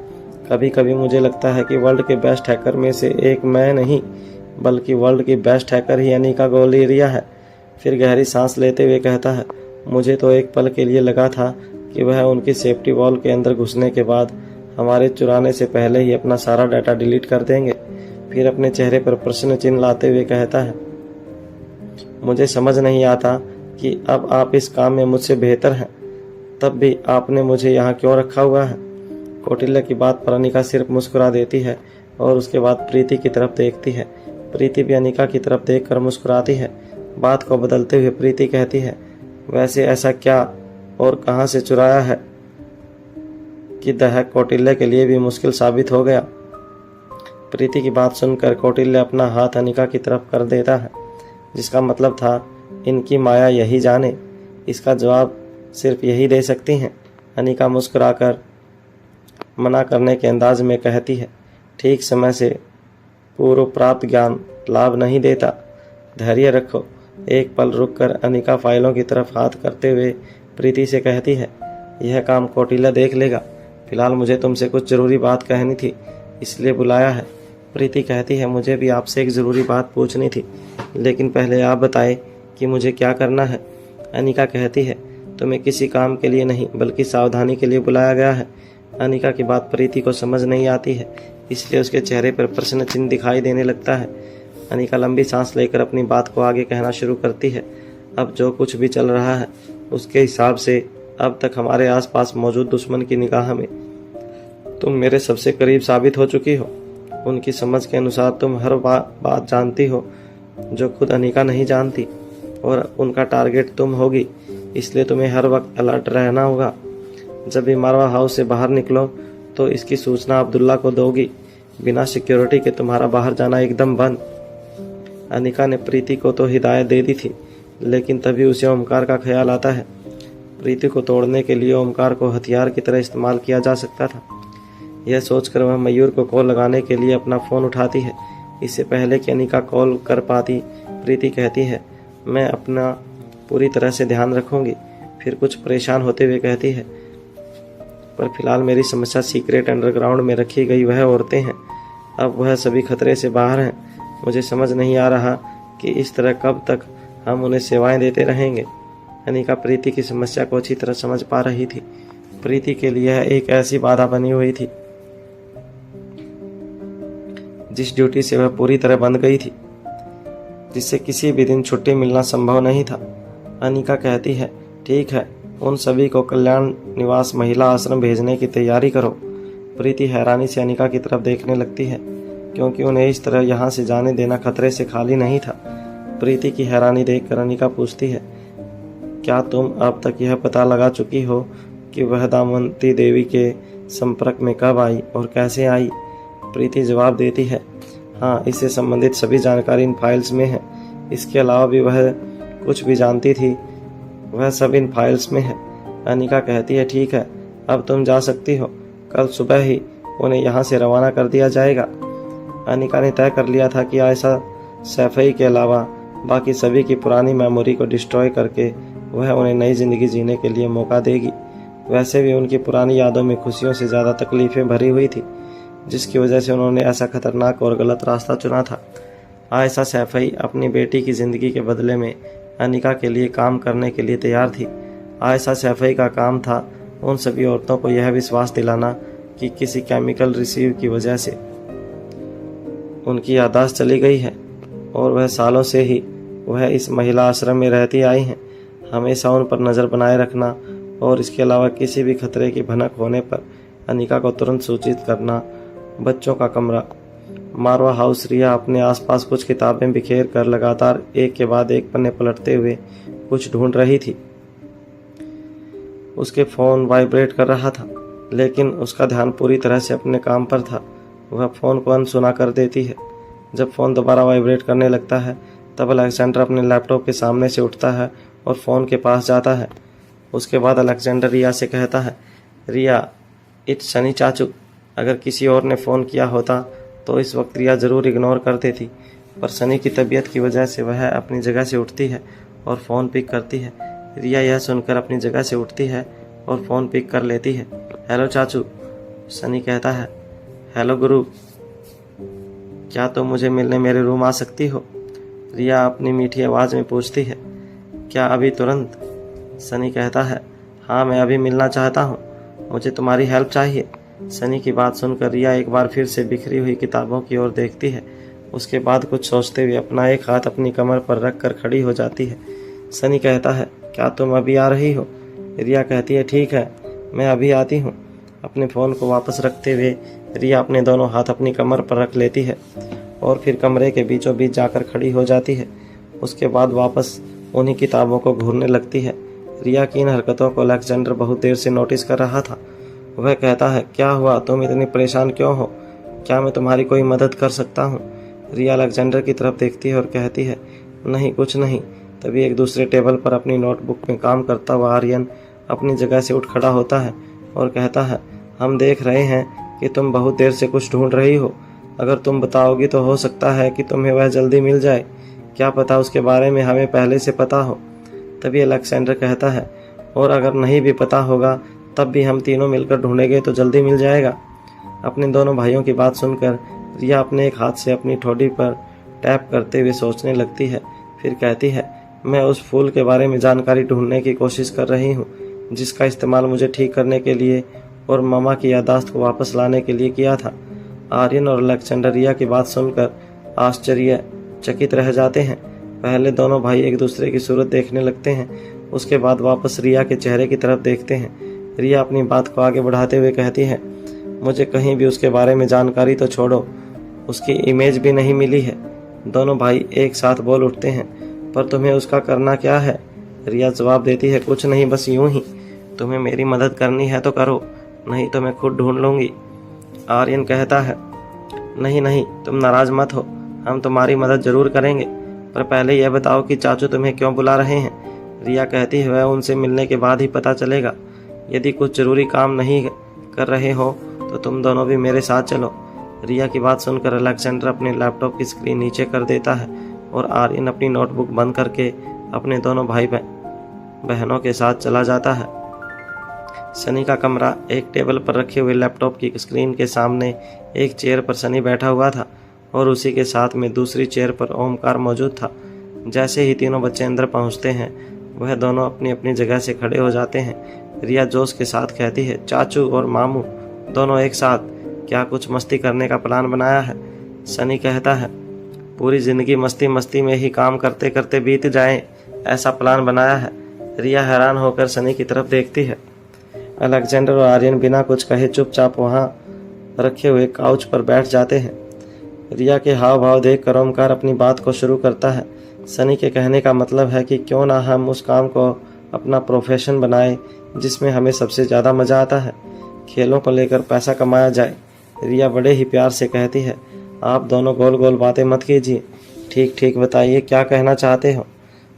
कभी कभी मुझे लगता है कि वर्ल्ड के बेस्ट हैकर में से एक मैं नहीं बल्कि वर्ल्ड की बेस्ट हैकर ही अनिका गोलेरिया है। फिर गहरी सांस लेते हुए कहता है, मुझे तो एक पल के लिए लगा था कि वह उनकी सेफ्टी वॉल के अंदर घुसने के बाद हमारे चुराने से पहले ही अपना सारा डाटा डिलीट कर देंगे। फिर अपने चेहरे पर प्रश्न चिन्ह लाते हुए कहता है, मुझे समझ नहीं आता कि अब आप इस काम में मुझसे बेहतर हैं, तब भी आपने मुझे यहाँ क्यों रखा हुआ है। कौटिल्य की बात पर अनिका सिर्फ मुस्कुरा देती है और उसके बाद प्रीति की तरफ देखती है। प्रीति भी अनिका की तरफ देखकर मुस्कुराती है। बात को बदलते हुए प्रीति कहती है, वैसे ऐसा क्या और कहाँ से चुराया है कि दहक कौटिल्य के लिए भी मुश्किल साबित हो गया। प्रीति की बात सुनकर कौटिल्य अपना हाथ अनिका की तरफ कर देता है, जिसका मतलब था इनकी माया यही जाने। इसका जवाब सिर्फ यही दे सकती हैं। अनिका मुस्कुराकर मना करने के अंदाज में कहती है, ठीक समय से पूर्व प्राप्त ज्ञान लाभ नहीं देता, धैर्य रखो। एक पल रुककर अनिका फाइलों की तरफ हाथ करते हुए प्रीति से कहती है, यह काम कौटिल्य देख लेगा, फिलहाल मुझे तुमसे कुछ ज़रूरी बात कहनी थी, इसलिए बुलाया है। प्रीति कहती है, मुझे भी आपसे एक ज़रूरी बात पूछनी थी, लेकिन पहले आप बताएं कि मुझे क्या करना है। अनिका कहती है, तुम्हें किसी काम के लिए नहीं बल्कि सावधानी के लिए बुलाया गया है। अनिका की बात प्रीति को समझ नहीं आती है, इसलिए उसके चेहरे पर प्रश्न चिन्ह दिखाई देने लगता है। अनिका लंबी सांस लेकर अपनी बात को आगे कहना शुरू करती है। अब जो कुछ भी चल रहा है उसके हिसाब से अब तक हमारे आसपास मौजूद दुश्मन की निगाह में तुम मेरे सबसे करीब साबित हो चुकी हो। उनकी समझ के अनुसार तुम हर बात जानती हो जो खुद अनिका नहीं जानती, और उनका टारगेट तुम होगी, इसलिए तुम्हें हर वक्त अलर्ट रहना होगा। जब भी मारवा हाउस से बाहर निकलो तो इसकी सूचना अब्दुल्ला को दोगी। बिना सिक्योरिटी के तुम्हारा बाहर जाना एकदम बंद। अनिका ने प्रीति को तो हिदायत दे दी थी, लेकिन तभी उसे ओमकार का ख्याल आता है। प्रीति को तोड़ने के लिए ओमकार को हथियार की तरह इस्तेमाल किया जा सकता था। यह सोचकर वह मयूर को कॉल लगाने के लिए अपना फ़ोन उठाती है। इससे पहले कि अनिका कॉल कर पाती, प्रीति कहती है, मैं अपना पूरी तरह से ध्यान रखूंगी। फिर कुछ परेशान होते हुए कहती है, पर फिलहाल मेरी समस्या सीक्रेट अंडरग्राउंड में रखी गई वह औरतें हैं। अब वह सभी खतरे से बाहर हैं। मुझे समझ नहीं आ रहा कि इस तरह कब तक हम उन्हें सेवाएं देते रहेंगे। अनिका प्रीति की समस्या को अच्छी तरह समझ पा रही थी। प्रीति के लिए यह एक ऐसी बाधा बनी हुई थी जिस ड्यूटी से वह पूरी तरह बंध गई थी, जिससे किसी भी दिन छुट्टी मिलना संभव नहीं था। अनिका कहती है, ठीक है, उन सभी को कल्याण निवास महिला आश्रम भेजने की तैयारी करो। प्रीति हैरानी से अनिका की तरफ देखने लगती है, क्योंकि उन्हें इस तरह यहाँ से जाने देना खतरे से खाली नहीं था। प्रीति की हैरानी देखकर अनिका पूछती है, क्या तुम अब तक यह पता लगा चुकी हो कि वह दामवंती देवी के संपर्क में कब आई और कैसे आई? प्रीति जवाब देती है, हाँ, इससे संबंधित सभी जानकारी इन फाइल्स में है। इसके अलावा भी वह कुछ भी जानती थी, वह सब इन फाइल्स में है। अनिका कहती है, ठीक है, अब तुम जा सकती हो। कल सुबह ही उन्हें यहाँ से रवाना कर दिया जाएगा। अनिका ने तय कर लिया था कि आयशा सैफई के अलावा बाकी सभी की पुरानी मेमोरी को डिस्ट्रॉय करके वह उन्हें नई जिंदगी जीने के लिए मौका देगी। वैसे भी उनकी पुरानी यादों में खुशियों से ज़्यादा तकलीफें भरी हुई थी, जिसकी वजह से उन्होंने ऐसा खतरनाक और गलत रास्ता चुना था। आयशा सैफई अपनी बेटी की ज़िंदगी के बदले में अनिका के लिए काम करने के लिए तैयार थी। आयशा सैफई का काम था उन सभी औरतों को यह विश्वास दिलाना कि किसी केमिकल रिसीव की वजह से उनकी याददाश्त चली गई है, और वह सालों से ही वह इस महिला आश्रम में रहती आई हैं। हमेशा उन पर नज़र बनाए रखना और इसके अलावा किसी भी खतरे की भनक होने पर अनिका को तुरंत सूचित करना। बच्चों का कमरा। मारवा हाउस। रिया अपने आसपास कुछ किताबें बिखेर कर लगातार एक के बाद एक पन्ने पलटते हुए कुछ ढूंढ रही थी। उसके फ़ोन वाइब्रेट कर रहा था, लेकिन उसका ध्यान पूरी तरह से अपने काम पर था। वह फ़ोन को अनसुना कर देती है। जब फ़ोन दोबारा वाइब्रेट करने लगता है तब अलेक्जेंडर अपने लैपटॉप के सामने से उठता है और फ़ोन के पास जाता है। उसके बाद अलेक्जेंडर रिया से कहता है, रिया, इट्स सनी चाचू। अगर किसी और ने फ़ोन किया होता तो इस वक्त रिया ज़रूर इग्नोर कर देती, पर सनी की तबीयत की वजह से वह अपनी जगह से उठती है और फ़ोन पिक करती है। रिया यह सुनकर अपनी जगह से उठती है और फ़ोन पिक कर लेती है। हेलो चाचू। सनी कहता है, हेलो गुरु, क्या तुम मुझे मिलने मेरे रूम आ सकती हो? रिया अपनी मीठी आवाज़ में पूछती है, क्या अभी तुरंत? सनी कहता है, हाँ, मैं अभी मिलना चाहता हूँ, मुझे तुम्हारी हेल्प चाहिए। सनी की बात सुनकर रिया एक बार फिर से बिखरी हुई किताबों की ओर देखती है। उसके बाद कुछ सोचते हुए अपना एक हाथ अपनी कमर पर रख कर खड़ी हो जाती है। सनी कहता है, क्या तुम अभी आ रही हो? रिया कहती है, ठीक है, मैं अभी आती हूँ। अपने फ़ोन को वापस रखते हुए रिया अपने दोनों हाथ अपनी कमर पर रख लेती है और फिर कमरे के बीचों बीच जाकर खड़ी हो जाती है। उसके बाद वापस उन्हीं किताबों को घूरने लगती है। रिया की इन हरकतों को अलेक्जेंडर बहुत देर से नोटिस कर रहा था। वह कहता है, क्या हुआ, तुम इतनी परेशान क्यों हो? क्या मैं तुम्हारी कोई मदद कर सकता हूँ? रिया अलेक्जेंडर की तरफ देखती है और कहती है, नहीं, कुछ नहीं। तभी एक दूसरे टेबल पर अपनी नोटबुक में काम करता हुआ आर्यन अपनी जगह से उठ खड़ा होता है और कहता है, हम देख रहे हैं कि तुम बहुत देर से कुछ ढूंढ रही हो। अगर तुम बताओगी तो हो सकता है कि तुम्हें वह जल्दी मिल जाए। क्या पता उसके बारे में हमें पहले से पता हो। तभी अलेक्जेंडर कहता है, और अगर नहीं भी पता होगा तब भी हम तीनों मिलकर ढूंढेंगे तो जल्दी मिल जाएगा। अपने दोनों भाइयों की बात सुनकर रिया अपने एक हाथ से अपनी ठोड़ी पर टैप करते हुए सोचने लगती है। फिर कहती है, मैं उस फूल के बारे में जानकारी ढूंढने की कोशिश कर रही हूँ जिसका इस्तेमाल मुझे ठीक करने के लिए और मामा की याददाश्त को वापस लाने के लिए किया था। आर्यन और अलेक्जेंडर रिया की बात सुनकर आश्चर्यचकित रह जाते हैं। पहले दोनों भाई एक दूसरे की सूरत देखने लगते हैं, उसके बाद वापस रिया के चेहरे की तरफ देखते हैं। रिया अपनी बात को आगे बढ़ाते हुए कहती है, मुझे कहीं भी उसके बारे में जानकारी तो छोड़ो, उसकी इमेज भी नहीं मिली है। दोनों भाई एक साथ बोल उठते हैं, पर तुम्हें उसका करना क्या है? रिया जवाब देती है, कुछ नहीं, बस यूं ही। तुम्हें मेरी मदद करनी है तो करो, नहीं तो मैं खुद ढूंढ लूँगी। आर्यन कहता है, नहीं नहीं, तुम नाराज मत हो, हम तुम्हारी मदद जरूर करेंगे, पर पहले यह बताओ कि चाचू तुम्हें क्यों बुला रहे हैं? रिया कहती है, वह उनसे मिलने के बाद ही पता चलेगा। यदि कुछ जरूरी काम नहीं कर रहे हो तो तुम दोनों भी मेरे साथ चलो। रिया की बात सुनकर अलेक्जेंडर अपने लैपटॉप की स्क्रीन नीचे कर देता है और आर्यन अपनी नोटबुक बंद करके अपने दोनों भाई बहनों के साथ चला जाता है। सनी का कमरा एक टेबल पर रखे हुए लैपटॉप की स्क्रीन के सामने एक चेयर पर सनी बैठा हुआ था और उसी के साथ में दूसरी चेयर पर ओमकार मौजूद था। जैसे ही तीनों बच्चे अंदर पहुंचते हैं, वह दोनों अपनी अपनी जगह से खड़े हो जाते हैं। रिया जोश के साथ कहती है, चाचू और मामू दोनों एक साथ, क्या कुछ मस्ती करने का प्लान बनाया है? सनी कहता है, पूरी जिंदगी मस्ती मस्ती में ही काम करते करते बीत जाए, ऐसा प्लान बनाया है। रिया हैरान होकर सनी की तरफ देखती है। अलेक्जेंडर और आर्यन बिना कुछ कहे चुपचाप वहां रखे हुए काउच पर बैठ जाते हैं। रिया के हाव भाव देखकर ओमकार अपनी बात को शुरू करता है। सनी के कहने का मतलब है कि क्यों ना हम उस काम को अपना प्रोफेशन बनाए जिसमें हमें सबसे ज़्यादा मज़ा आता है। खेलों को लेकर पैसा कमाया जाए। रिया बड़े ही प्यार से कहती है, आप दोनों गोल गोल बातें मत कीजिए, ठीक ठीक बताइए क्या कहना चाहते हो?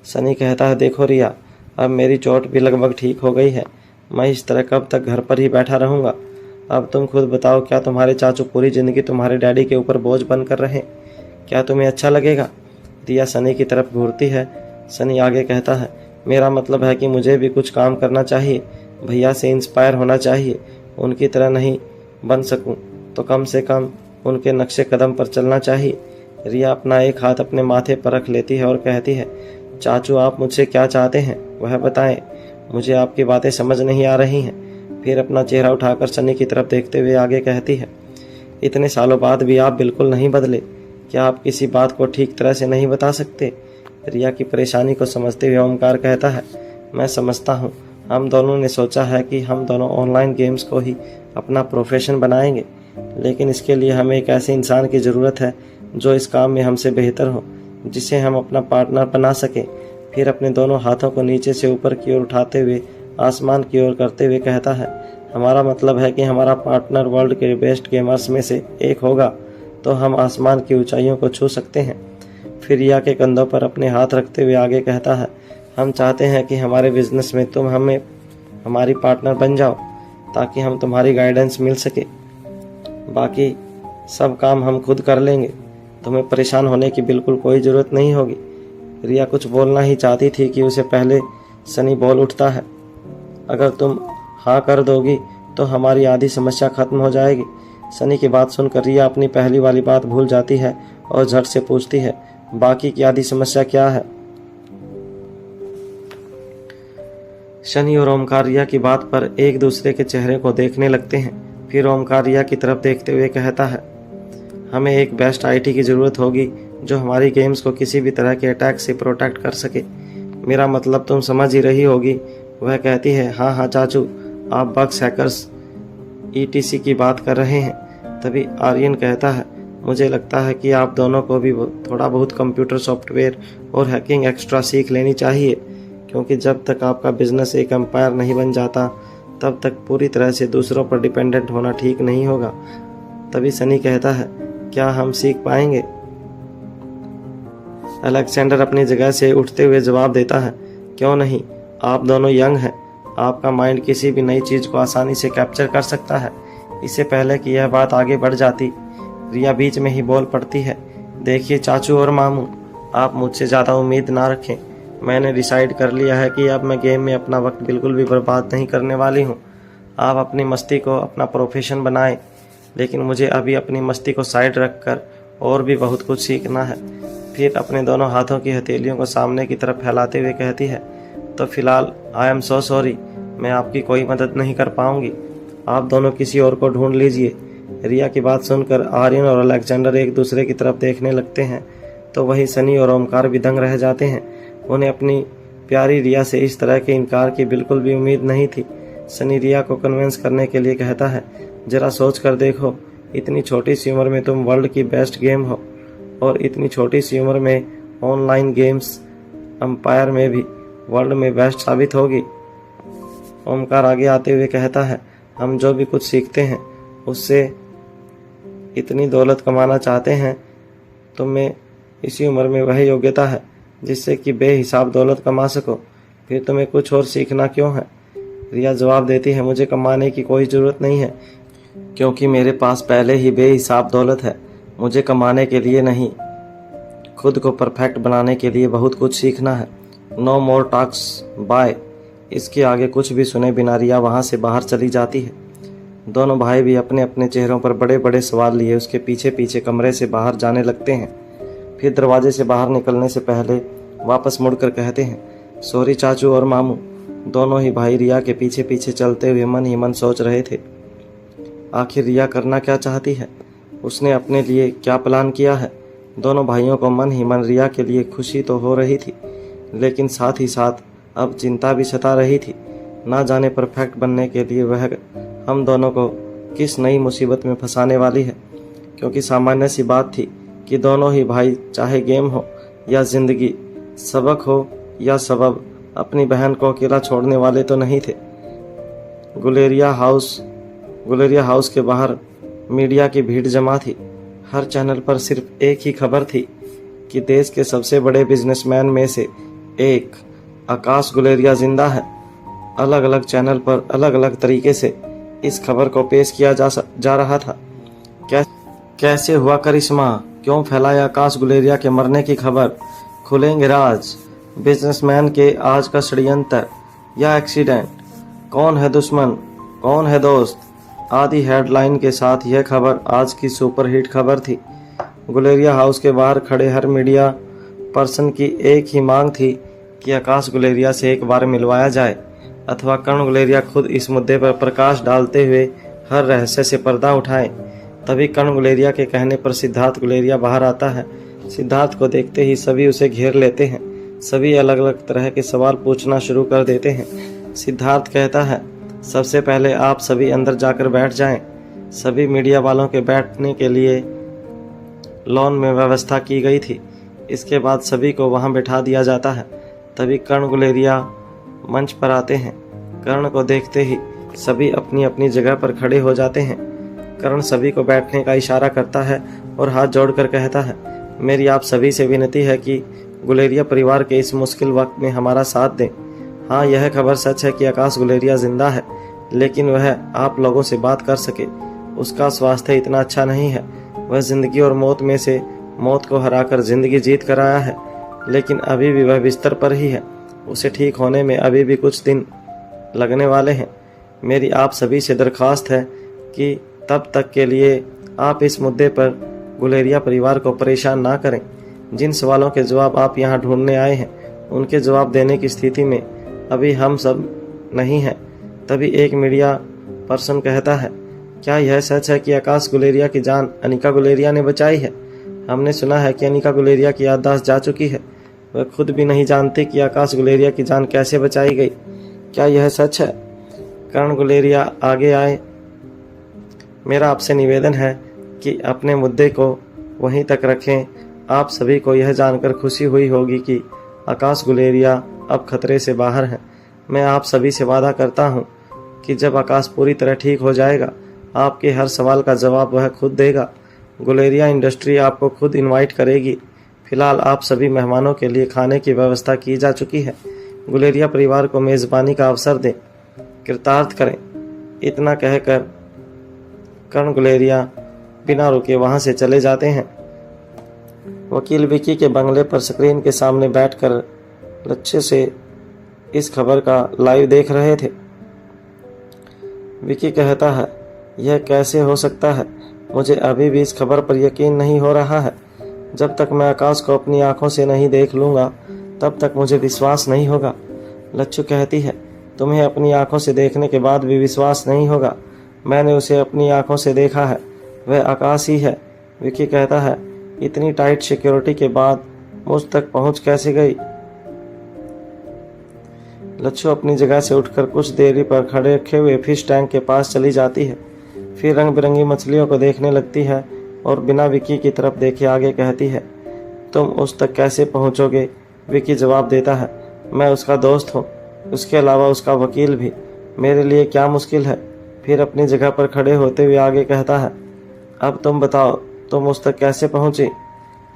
सनी कहता है, देखो रिया, अब मेरी चोट भी लगभग ठीक हो गई है, मैं इस तरह कब तक घर पर ही बैठा रहूँगा? अब तुम खुद बताओ, क्या तुम्हारे चाचू पूरी ज़िंदगी तुम्हारे डैडी के ऊपर बोझ बनकर रहें? क्या तुम्हें अच्छा लगेगा? रिया सनी की तरफ घूरती है। सनी आगे कहता है, मेरा मतलब है कि मुझे भी कुछ काम करना चाहिए, भैया से इंस्पायर होना चाहिए। उनकी तरह नहीं बन सकूं तो कम से कम उनके नक्शे कदम पर चलना चाहिए। रिया अपना एक हाथ अपने माथे पर रख लेती है और कहती है, चाचू आप मुझसे क्या चाहते हैं वह बताएं, मुझे आपकी बातें समझ नहीं आ रही हैं। फिर अपना चेहरा उठाकर सनी की तरफ देखते हुए आगे कहती है, इतने सालों बाद भी आप बिल्कुल नहीं बदले, क्या आप किसी बात को ठीक तरह से नहीं बता सकते? रिया की परेशानी को समझते हुए ओमकार कहता है, मैं समझता हूँ, हम दोनों ने सोचा है कि हम दोनों ऑनलाइन गेम्स को ही अपना प्रोफेशन बनाएंगे, लेकिन इसके लिए हमें एक ऐसे इंसान की ज़रूरत है जो इस काम में हमसे बेहतर हो, जिसे हम अपना पार्टनर बना सकें। फिर अपने दोनों हाथों को नीचे से ऊपर की ओर उठाते हुए आसमान की ओर करते हुए कहता है, हमारा मतलब है कि हमारा पार्टनर वर्ल्ड के बेस्ट गेमर्स में से एक होगा तो हम आसमान की ऊंचाइयों को छू सकते हैं। फिर रिया के कंधों पर अपने हाथ रखते हुए आगे कहता है, हम चाहते हैं कि हमारे बिजनेस में तुम हमें हमारी पार्टनर बन जाओ ताकि हम तुम्हारी गाइडेंस मिल सके। बाकी सब काम हम खुद कर लेंगे, तुम्हें परेशान होने की बिल्कुल कोई ज़रूरत नहीं होगी। रिया कुछ बोलना ही चाहती थी कि उसे पहले सनी बोल उठता है, अगर तुम हाँ कर दोगी तो हमारी आधी समस्या खत्म हो जाएगी। सनी की बात सुनकर रिया अपनी पहली वाली बात भूल जाती है और झट से पूछती है, बाकी की आधी समस्या क्या है? शनि और ओमकार रिया की बात पर एक दूसरे के चेहरे को देखने लगते हैं। फिर ओमकार रिया की तरफ देखते हुए कहता है, हमें एक बेस्ट आईटी की ज़रूरत होगी जो हमारी गेम्स को किसी भी तरह के अटैक से प्रोटेक्ट कर सके। मेरा मतलब तुम समझ ही रही होगी। वह कहती है, हाँ हाँ चाचू, आप बग्स, हैकर्स, ETC की बात कर रहे हैं। तभी आर्यन कहता है, मुझे लगता है कि आप दोनों को भी थोड़ा बहुत कंप्यूटर सॉफ्टवेयर और हैकिंग एक्स्ट्रा सीख लेनी चाहिए, क्योंकि जब तक आपका बिजनेस एक एम्पायर नहीं बन जाता तब तक पूरी तरह से दूसरों पर डिपेंडेंट होना ठीक नहीं होगा। तभी सनी कहता है, क्या हम सीख पाएंगे? अलेक्जेंडर अपनी जगह से उठते हुए जवाब देता है, क्यों नहीं, आप दोनों यंग हैं, आपका माइंड किसी भी नई चीज़ को आसानी से कैप्चर कर सकता है। इससे पहले कि यह बात आगे बढ़ जाती, रिया बीच में ही बोल पड़ती है, देखिए चाचू और मामू, आप मुझसे ज़्यादा उम्मीद ना रखें। मैंने डिसाइड कर लिया है कि अब मैं गेम में अपना वक्त बिल्कुल भी बर्बाद नहीं करने वाली हूँ। आप अपनी मस्ती को अपना प्रोफेशन बनाएं, लेकिन मुझे अभी अपनी मस्ती को साइड रखकर और भी बहुत कुछ सीखना है। फिर अपने दोनों हाथों की हथेलियों को सामने की तरफ फैलाते हुए कहती है, तो फिलहाल आई एम सो सॉरी, मैं आपकी कोई मदद नहीं कर पाऊंगी, आप दोनों किसी और को ढूंढ लीजिए। रिया की बात सुनकर आर्यन और अलेक्जेंडर एक दूसरे की तरफ देखने लगते हैं। तो वहीं सनी और ओमकार भी दंग रह जाते हैं। उन्हें अपनी प्यारी रिया से इस तरह के इनकार की बिल्कुल भी उम्मीद नहीं थी। सनी रिया को कन्विंस करने के लिए कहता है, जरा सोच कर देखो, इतनी छोटी सी उम्र में तुम वर्ल्ड की बेस्ट गेम हो और इतनी छोटी सी उम्र में ऑनलाइन गेम्स अंपायर में भी वर्ल्ड में बेस्ट साबित होगी। ओमकार आगे आते हुए कहता है, हम जो भी कुछ सीखते हैं उससे इतनी दौलत कमाना चाहते हैं, तुम में इसी उम्र में वह योग्यता है जिससे कि बेहिसाब दौलत कमा सको, फिर तुम्हें कुछ और सीखना क्यों है। रिया जवाब देती है, मुझे कमाने की कोई ज़रूरत नहीं है क्योंकि मेरे पास पहले ही बेहिसाब दौलत है। मुझे कमाने के लिए नहीं, खुद को परफेक्ट बनाने के लिए बहुत कुछ सीखना है। नो मोर टॉक्स, बाय। इसके आगे कुछ भी सुने बिना रिया वहाँ से बाहर चली जाती है। दोनों भाई भी अपने अपने चेहरों पर बड़े बड़े सवाल लिए उसके पीछे पीछे कमरे से बाहर जाने लगते हैं। फिर दरवाजे से बाहर निकलने से पहले वापस मुड़कर कहते हैं, सॉरी चाचू और मामू। दोनों ही भाई रिया के पीछे पीछे चलते हुए मन ही मन सोच रहे थे, आखिर रिया करना क्या चाहती है, उसने अपने लिए क्या प्लान किया है। दोनों भाइयों को मन ही मन रिया के लिए खुशी तो हो रही थी, लेकिन साथ ही साथ अब चिंता भी सता रही थी। ना जाने परफेक्ट बनने के लिए वह हम दोनों को किस नई मुसीबत में फंसाने वाली है, क्योंकि सामान्य सी बात थी कि दोनों ही भाई, चाहे गेम हो या जिंदगी, सबक हो या सबब, अपनी बहन को अकेला छोड़ने वाले तो नहीं थे। गुलेरिया हाउस के बाहर मीडिया की भीड़ जमा थी। हर चैनल पर सिर्फ एक ही खबर थी कि देश के सबसे बड़े बिजनेसमैन में से एक आकाश गुलेरिया जिंदा है। अलग अलग चैनल पर अलग अलग तरीके से इस खबर को पेश किया जा रहा था। कैसे हुआ करिश्मा, क्यों फैलाया आकाश गुलेरिया के मरने की खबर, खुलेंगे राज, बिजनेसमैन के आज का षड्यंत्र या एक्सीडेंट, कौन है दुश्मन कौन है दोस्त आदि हेडलाइन के साथ यह खबर आज की सुपरहिट खबर थी। गुलेरिया हाउस के बाहर खड़े हर मीडिया पर्सन की एक ही मांग थी कि आकाश गुलेरिया से एक बार मिलवाया जाए अथवा कर्ण गुलेरिया खुद इस मुद्दे पर प्रकाश डालते हुए हर रहस्य से पर्दा उठाएं। तभी कर्ण गुलेरिया के कहने पर सिद्धार्थ गुलेरिया बाहर आता है। सिद्धार्थ को देखते ही सभी उसे घेर लेते हैं। सभी अलग अलग तरह के सवाल पूछना शुरू कर देते हैं। सिद्धार्थ कहता है, सबसे पहले आप सभी अंदर जाकर बैठ जाएं। सभी मीडिया वालों के बैठने के लिए लॉन में व्यवस्था की गई थी। इसके बाद सभी को वहां बैठा दिया जाता है। तभी कर्ण गुलेरिया मंच पर आते हैं। कर्ण को देखते ही सभी अपनी अपनी जगह पर खड़े हो जाते हैं। कर्ण सभी को बैठने का इशारा करता है और हाथ जोड़कर कहता है, मेरी आप सभी से विनती है कि गुलेरिया परिवार के इस मुश्किल वक्त में हमारा साथ दें। हाँ, यह खबर सच है कि आकाश गुलेरिया जिंदा है, लेकिन वह आप लोगों से बात कर सके। उसका स्वास्थ्य इतना अच्छा नहीं है। वह जिंदगी और मौत में से मौत को हराकर जिंदगी जीत कर आया है, लेकिन अभी भी वह बिस्तर पर ही है। उसे ठीक होने में अभी भी कुछ दिन लगने वाले हैं। मेरी आप सभी से दरख्वास्त है कि तब तक के लिए आप इस मुद्दे पर गुलेरिया परिवार को परेशान ना करें। जिन सवालों के जवाब आप यहाँ ढूंढने आए हैं, उनके जवाब देने की स्थिति में अभी हम सब नहीं हैं। तभी एक मीडिया पर्सन कहता है, क्या यह सच है कि आकाश गुलेरिया की जान अनिका गुलेरिया ने बचाई है? हमने सुना है कि अनिका गुलेरिया की याददाश्त जा चुकी है। वह खुद भी नहीं जानती कि आकाश गुलेरिया की जान कैसे बचाई गई। क्या यह सच है? कर्ण गुलेरिया आगे आए। मेरा आपसे निवेदन है कि अपने मुद्दे को वहीं तक रखें। आप सभी को यह जानकर खुशी हुई होगी कि आकाश गुलेरिया अब खतरे से बाहर है। मैं आप सभी से वादा करता हूं कि जब आकाश पूरी तरह ठीक हो जाएगा, आपके हर सवाल का जवाब वह खुद देगा। गुलेरिया इंडस्ट्री आपको खुद इनवाइट करेगी। फिलहाल आप सभी मेहमानों के लिए खाने की व्यवस्था की जा चुकी है। गुलेरिया परिवार को मेज़बानी का अवसर दें, कृतार्थ करें। इतना कहकर कर्ण गुलेरिया बिना रुके वहां से चले जाते हैं। वकील विकी के बंगले पर स्क्रीन के सामने बैठकर लक्ष्य से इस खबर का लाइव देख रहे थे। विकी कहता है, यह कैसे हो सकता है? मुझे अभी भी इस खबर पर यकीन नहीं हो रहा है। जब तक मैं आकाश को अपनी आंखों से नहीं देख लूँगा, तब तक मुझे विश्वास नहीं होगा। लच्छू कहती है, तुम्हें अपनी आंखों से देखने के बाद भी विश्वास नहीं होगा? मैंने उसे अपनी आंखों से देखा है, वह आकाश ही है। विकी कहता है, इतनी टाइट सिक्योरिटी के बाद मुझ तक पहुंच कैसे गई? लच्छू अपनी जगह से उठकर कुछ देरी पर खड़े रखे हुए फिश टैंक के पास चली जाती है। फिर रंग बिरंगी मछलियों को देखने लगती है और बिना विकी की तरफ देखे आगे कहती है, तुम उस तक कैसे पहुंचोगे? विकी जवाब देता है, मैं उसका दोस्त हूँ, उसके अलावा उसका वकील भी, मेरे लिए क्या मुश्किल है? फिर अपनी जगह पर खड़े होते हुए आगे कहता है, अब तुम बताओ, तुम उस तक कैसे पहुंची?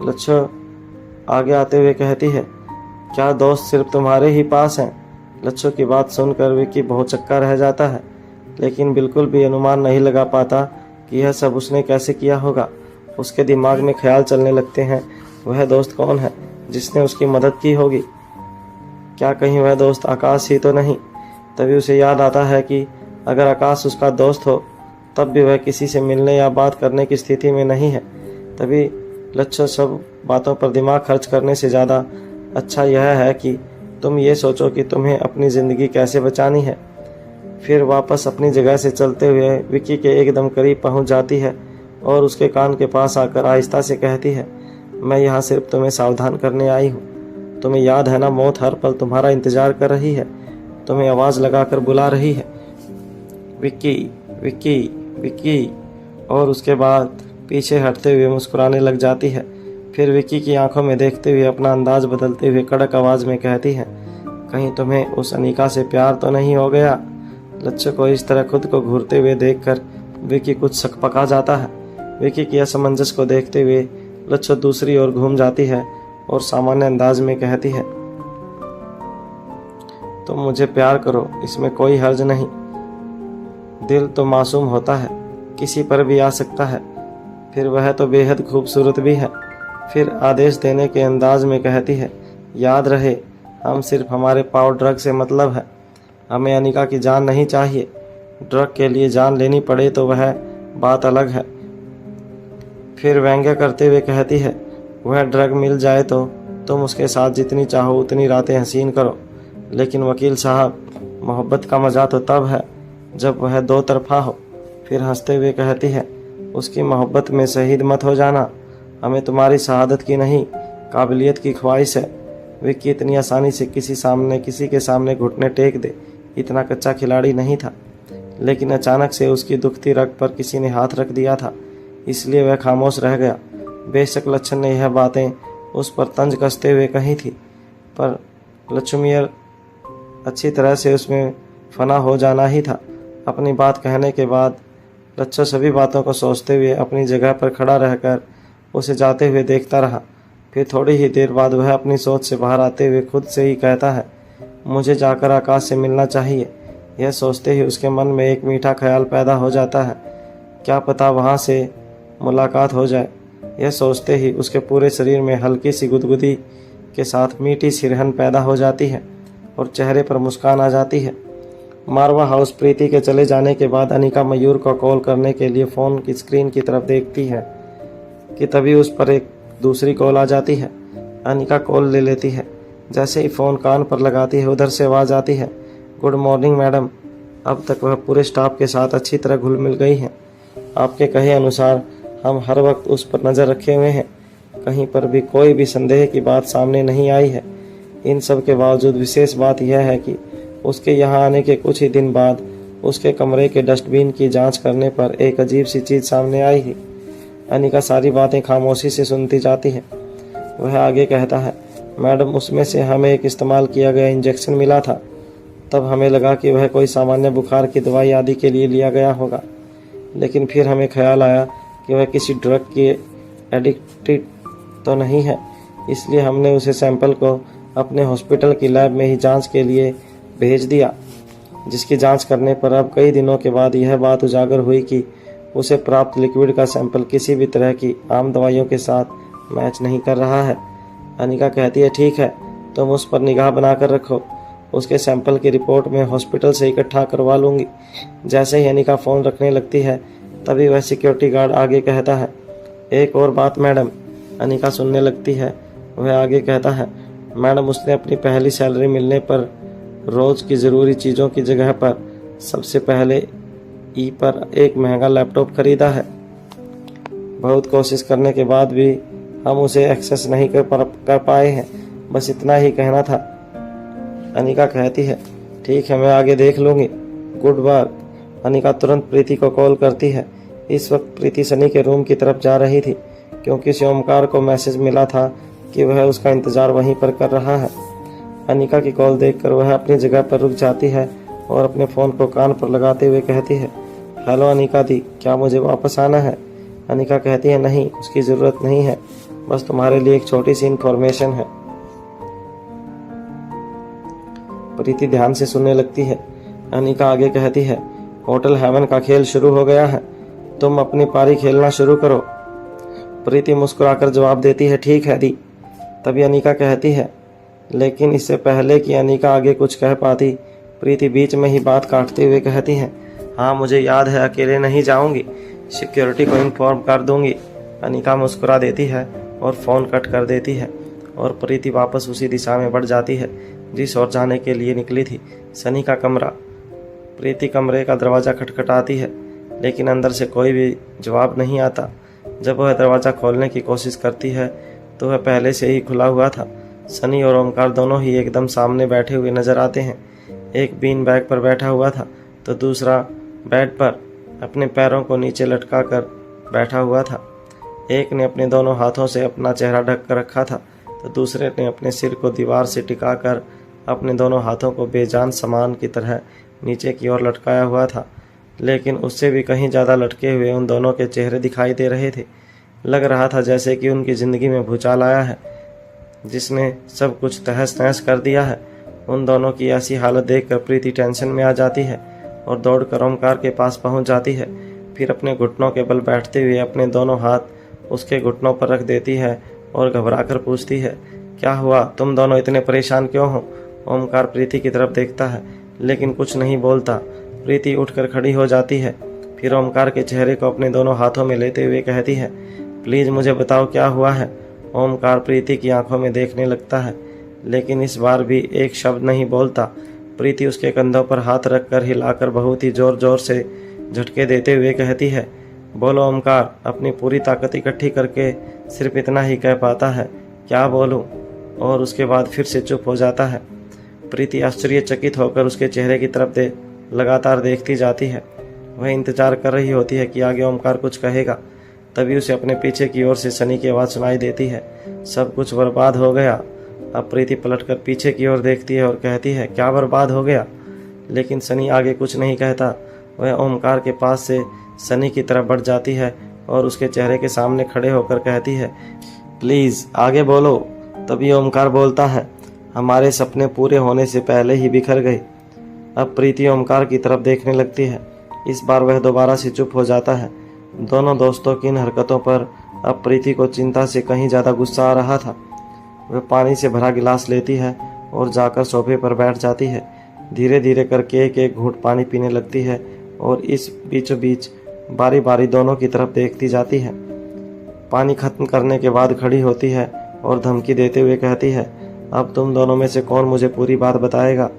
लच्छू आगे आते हुए कहती है, क्या दोस्त सिर्फ तुम्हारे ही पास हैं? लच्छू की बात सुनकर विकी बहुत चक्का रह जाता है, लेकिन बिल्कुल भी अनुमान नहीं लगा पाता कि यह सब उसने कैसे किया होगा। उसके दिमाग में ख्याल चलने लगते हैं, वह दोस्त कौन है जिसने उसकी मदद की होगी? क्या कहीं वह दोस्त आकाश ही तो नहीं? तभी उसे याद आता है कि अगर आकाश उसका दोस्त हो तब भी वह किसी से मिलने या बात करने की स्थिति में नहीं है। तभी लच्छू सब बातों पर दिमाग खर्च करने से ज़्यादा अच्छा यह है कि तुम ये सोचो कि तुम्हें अपनी ज़िंदगी कैसे बचानी है। फिर वापस अपनी जगह से चलते हुए विकी के एकदम करीब पहुंच जाती है और उसके कान के पास आकर आहिस्ता से कहती है, मैं यहाँ सिर्फ तुम्हें सावधान करने आई हूँ। तुम्हें याद है ना, मौत हर पल तुम्हारा इंतजार कर रही है, तुम्हें आवाज़ लगाकर बुला रही है, विक्की विक्की विक्की। और उसके बाद पीछे हटते हुए मुस्कुराने लग जाती है। फिर विक्की की आंखों में देखते हुए अपना अंदाज बदलते हुए कड़क आवाज़ में कहती है, कहीं तुम्हें उस अनीका से प्यार तो नहीं हो गया? लच्छू को इस तरह खुद को घूरते हुए देखकर विक्की कुछ सकपका जाता है। विक्की की असमंजस को देखते हुए लच्छू दूसरी ओर घूम जाती है और सामान्य अंदाज में कहती है, तुम मुझे प्यार करो, इसमें कोई हर्ज नहीं। दिल तो मासूम होता है, किसी पर भी आ सकता है, फिर वह तो बेहद खूबसूरत भी है। फिर आदेश देने के अंदाज में कहती है, याद रहे, हम सिर्फ हमारे पाव ड्रग से मतलब है, हमें अनिका की जान नहीं चाहिए। ड्रग के लिए जान लेनी पड़े तो वह बात अलग है। फिर व्यंग्य करते हुए कहती है, वह ड्रग मिल जाए तो तुम उसके साथ जितनी चाहो उतनी रातें हसीन करो, लेकिन वकील साहब, मोहब्बत का मज़ा तो तब है जब वह दो तरफा हो। फिर हंसते हुए कहती है, उसकी मोहब्बत में शहीद मत हो जाना, हमें तुम्हारी शहादत की नहीं काबिलियत की ख्वाहिश है। विक्की इतनी आसानी से किसी के सामने घुटने टेक दे इतना कच्चा खिलाड़ी नहीं था, लेकिन अचानक से उसकी दुखती रग पर किसी ने हाथ रख दिया था, इसलिए वह खामोश रह गया। बेशक लच्छन ने यह बातें उस पर तंज कसते हुए कही थी, पर लक्ष्मीयर अच्छी तरह से उसमें फना हो जाना ही था। अपनी बात कहने के बाद लच्छू सभी बातों को सोचते हुए अपनी जगह पर खड़ा रहकर उसे जाते हुए देखता रहा। फिर थोड़ी ही देर बाद वह अपनी सोच से बाहर आते हुए खुद से ही कहता है, मुझे जाकर आकाश से मिलना चाहिए। यह सोचते ही उसके मन में एक मीठा ख्याल पैदा हो जाता है, क्या पता वहाँ से मुलाकात हो जाए। यह सोचते ही उसके पूरे शरीर में हल्की सी गुदगुदी के साथ मीठी सिरहन पैदा हो जाती है और चेहरे पर मुस्कान आ जाती है। मारवा हाउस प्रीति के चले जाने के बाद अनिका मयूर को कॉल करने के लिए फ़ोन की स्क्रीन की तरफ देखती है कि तभी उस पर एक दूसरी कॉल आ जाती है। अनिका कॉल ले लेती है। जैसे ही फ़ोन कान पर लगाती है उधर से आवाज़ आती है, गुड मॉर्निंग मैडम। अब तक वह पूरे स्टाफ के साथ अच्छी तरह घुल मिल गई हैं। आपके कहे अनुसार हम हर वक्त उस पर नज़र रखे हुए हैं, कहीं पर भी कोई भी संदेह की बात सामने नहीं आई है। इन सब के बावजूद विशेष बात यह है कि उसके यहाँ आने के कुछ ही दिन बाद उसके कमरे के डस्टबिन की जांच करने पर एक अजीब सी चीज़ सामने आई ही। अनिका सारी बातें खामोशी से सुनती जाती है। वह आगे कहता है, मैडम उसमें से हमें एक इस्तेमाल किया गया इंजेक्शन मिला था, तब हमें लगा कि वह कोई सामान्य बुखार की दवाई आदि के लिए लिया गया होगा, लेकिन फिर हमें ख्याल आया कि वह किसी ड्रग की एडिक्टेड तो नहीं है, इसलिए हमने उसे सैंपल को अपने हॉस्पिटल की लैब में ही जांच के लिए भेज दिया, जिसकी जांच करने पर अब कई दिनों के बाद यह बात उजागर हुई कि उसे प्राप्त लिक्विड का सैंपल किसी भी तरह की आम दवाइयों के साथ मैच नहीं कर रहा है। अनिका कहती है, ठीक है, तुम उस पर निगाह बनाकर रखो, उसके सैंपल की रिपोर्ट मैं हॉस्पिटल से इकट्ठा करवा लूँगी। जैसे ही अनिका फ़ोन रखने लगती है तभी वह सिक्योरिटी गार्ड आगे कहता है, एक और बात मैडम। अनिका सुनने लगती है। वह आगे कहता है, मैडम उसने अपनी पहली सैलरी मिलने पर रोज़ की ज़रूरी चीज़ों की जगह पर सबसे पहले ई पर एक महंगा लैपटॉप खरीदा है। बहुत कोशिश करने के बाद भी हम उसे एक्सेस नहीं कर पाए हैं, बस इतना ही कहना था। अनिका कहती है, ठीक है, मैं आगे देख लूँगी, गुड वर्क। अनिका तुरंत प्रीति को कॉल करती है। इस वक्त प्रीति सनी के रूम की तरफ जा रही थी, क्योंकि उसे ओमकार को मैसेज मिला था कि वह उसका इंतज़ार वहीं पर कर रहा है। अनिका की कॉल देखकर वह अपनी जगह पर रुक जाती है और अपने फ़ोन को कान पर लगाते हुए कहती है, हेलो अनिका दी, क्या मुझे वापस आना है? अनिका कहती है, नहीं, उसकी ज़रूरत नहीं है, बस तुम्हारे लिए एक छोटी सी इन्फॉर्मेशन है। प्रीति ध्यान से सुनने लगती है। अनिका आगे कहती है, होटल हेवन का खेल शुरू हो गया है, तुम अपनी पारी खेलना शुरू करो। प्रीति मुस्कुराकर जवाब देती है, ठीक है दी। तभी अनिका कहती है, लेकिन इससे पहले कि अनिका आगे कुछ कह पाती, प्रीति बीच में ही बात काटते हुए कहती है, हाँ मुझे याद है, अकेले नहीं जाऊंगी, सिक्योरिटी को इन्फॉर्म कर दूंगी। अनिका मुस्कुरा देती है और फ़ोन कट कर देती है और प्रीति वापस उसी दिशा में बढ़ जाती है जिस ओर जाने के लिए निकली थी, सनी का कमरा। प्रीति कमरे का दरवाज़ा खटखटाती है, लेकिन अंदर से कोई भी जवाब नहीं आता। जब वह दरवाज़ा खोलने की कोशिश करती है तो वह पहले से ही खुला हुआ था। सनी और ओमकार दोनों ही एकदम सामने बैठे हुए नजर आते हैं। एक बीन बैग पर बैठा हुआ था तो दूसरा बेड पर अपने पैरों को नीचे लटका कर बैठा हुआ था। एक ने अपने दोनों हाथों से अपना चेहरा ढक कर रखा था तो दूसरे ने अपने सिर को दीवार से टिकाकर अपने दोनों हाथों को बेजान सामान की तरह नीचे की ओर लटकाया हुआ था। लेकिन उससे भी कहीं ज़्यादा लटके हुए उन दोनों के चेहरे दिखाई दे रहे थे। लग रहा था जैसे कि उनकी ज़िंदगी में भूचाल आया है जिसने सब कुछ तहस नहस कर दिया है। उन दोनों की ऐसी हालत देखकर प्रीति टेंशन में आ जाती है और दौड़कर ओमकार के पास पहुंच जाती है। फिर अपने घुटनों के बल बैठते हुए अपने दोनों हाथ उसके घुटनों पर रख देती है और घबराकर पूछती है, क्या हुआ, तुम दोनों इतने परेशान क्यों हो? ओमकार प्रीति की तरफ देखता है लेकिन कुछ नहीं बोलता। प्रीति उठकर खड़ी हो जाती है, फिर ओमकार के चेहरे को अपने दोनों हाथों में लेते हुए कहती है, प्लीज़ मुझे बताओ क्या हुआ है। ओमकार प्रीति की आंखों में देखने लगता है लेकिन इस बार भी एक शब्द नहीं बोलता। प्रीति उसके कंधों पर हाथ रखकर हिलाकर बहुत ही ज़ोर ज़ोर से झटके देते हुए कहती है, बोलो ओमकार। अपनी पूरी ताकत इकट्ठी करके सिर्फ इतना ही कह पाता है, क्या बोलूं? और उसके बाद फिर से चुप हो जाता है। प्रीति आश्चर्यचकित होकर उसके चेहरे की तरफ लगातार देखती जाती है। वह इंतजार कर रही होती है कि आगे ओमकार कुछ कहेगा। तभी उसे अपने पीछे की ओर से सनी की आवाज़ सुनाई देती है, सब कुछ बर्बाद हो गया। अब प्रीति पलटकर पीछे की ओर देखती है और कहती है, क्या बर्बाद हो गया? लेकिन सनी आगे कुछ नहीं कहता। वह ओमकार के पास से सनी की तरफ बढ़ जाती है और उसके चेहरे के सामने खड़े होकर कहती है, प्लीज़ आगे बोलो। तभी ओमकार बोलता है, हमारे सपने पूरे होने से पहले ही बिखर गए। अब प्रीति ओमकार की तरफ देखने लगती है। इस बार वह दोबारा से चुप हो जाता है। दोनों दोस्तों की इन हरकतों पर अब प्रीति को चिंता से कहीं ज़्यादा गुस्सा आ रहा था। वह पानी से भरा गिलास लेती है और जाकर सोफे पर बैठ जाती है। धीरे धीरे करके एक एक घूंट पानी पीने लगती है और इस बीचों बीच बारी बारी दोनों की तरफ देखती जाती है। पानी खत्म करने के बाद खड़ी होती है और धमकी देते हुए कहती है, अब तुम दोनों में से कौन मुझे पूरी बात बताएगा?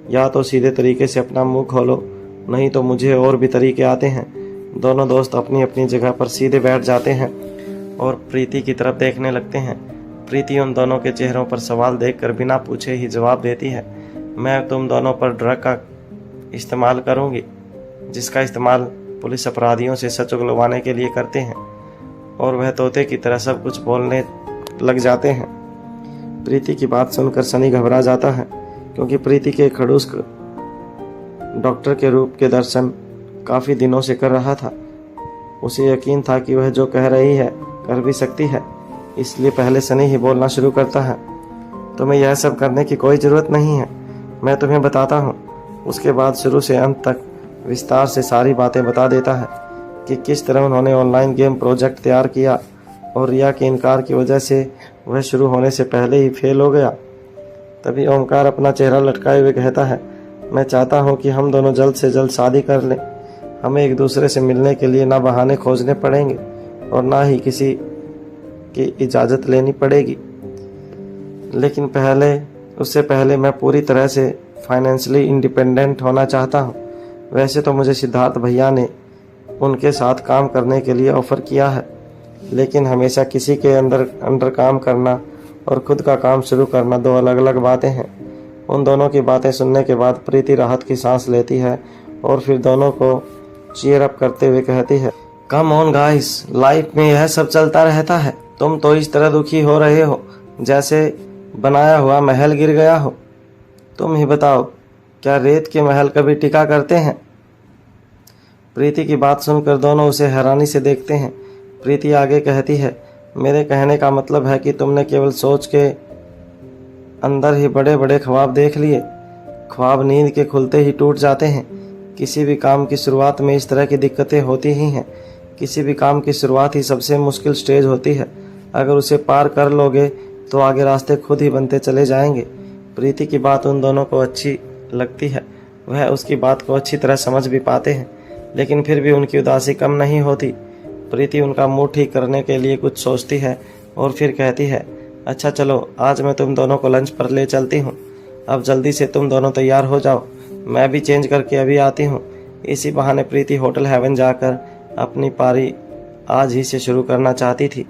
या तो सीधे तरीके से अपना मुंह खोलो, नहीं तो मुझे और भी तरीके आते हैं। दोनों दोस्त अपनी अपनी जगह पर सीधे बैठ जाते हैं और प्रीति की तरफ देखने लगते हैं। प्रीति उन दोनों के चेहरों पर सवाल देखकर बिना पूछे ही जवाब देती है, मैं तुम दोनों पर ड्रग का इस्तेमाल करूंगी, जिसका इस्तेमाल पुलिस अपराधियों से सच उगलवाने के लिए करते हैं। और वह तोते की तरह सब कुछ बोलने लग जाते हैं। प्रीति की बात सुनकर सनी घबरा जाता है, क्योंकि प्रीति के खड़ूस डॉक्टर के रूप के दर्शन काफ़ी दिनों से कर रहा था। उसे यकीन था कि वह जो कह रही है कर भी सकती है, इसलिए पहले सनी ही बोलना शुरू करता है, तुम्हें यह सब करने की कोई ज़रूरत नहीं है, मैं तुम्हें बताता हूँ। उसके बाद शुरू से अंत तक विस्तार से सारी बातें बता देता है कि किस तरह उन्होंने ऑनलाइन गेम प्रोजेक्ट तैयार किया और रिया के इनकार की वजह से वह शुरू होने से पहले ही फेल हो गया। तभी ओमकार अपना चेहरा लटकाए हुए कहता है, मैं चाहता हूँ कि हम दोनों जल्द से जल्द शादी कर लें। हमें एक दूसरे से मिलने के लिए ना बहाने खोजने पड़ेंगे और ना ही किसी की इजाज़त लेनी पड़ेगी। लेकिन उससे पहले मैं पूरी तरह से फाइनेंशियली इंडिपेंडेंट होना चाहता हूँ। वैसे तो मुझे सिद्धार्थ भैया ने उनके साथ काम करने के लिए ऑफ़र किया है, लेकिन हमेशा किसी के अंडर काम करना और खुद का काम शुरू करना दो अलग अलग बातें हैं। उन दोनों की बातें सुनने के बाद प्रीति राहत की सांस लेती है और फिर दोनों को चीयर अप करते हुए कहती है, कम ऑन गाइस, लाइफ में यह सब चलता रहता है। तुम तो इस तरह दुखी हो रहे हो जैसे बनाया हुआ महल गिर गया हो। तुम ही बताओ, क्या रेत के महल कभी टिका करते हैं? प्रीति की बात सुनकर दोनों उसे हैरानी से देखते हैं। प्रीति आगे कहती है, मेरे कहने का मतलब है कि तुमने केवल सोच के अंदर ही बड़े बड़े ख्वाब देख लिए। ख्वाब नींद के खुलते ही टूट जाते हैं। किसी भी काम की शुरुआत में इस तरह की दिक्कतें होती ही हैं। किसी भी काम की शुरुआत ही सबसे मुश्किल स्टेज होती है। अगर उसे पार कर लोगे तो आगे रास्ते खुद ही बनते चले जाएंगे। प्रीति की बात उन दोनों को अच्छी लगती है। वह उसकी बात को अच्छी तरह समझ भी पाते हैं, लेकिन फिर भी उनकी उदासी कम नहीं होती। प्रीति उनका मूड ठीक करने के लिए कुछ सोचती है और फिर कहती है, अच्छा चलो, आज मैं तुम दोनों को लंच पर ले चलती हूँ। अब जल्दी से तुम दोनों तैयार हो जाओ, मैं भी चेंज करके अभी आती हूँ। इसी बहाने प्रीति होटल हेवन जाकर अपनी पारी आज ही से शुरू करना चाहती थी।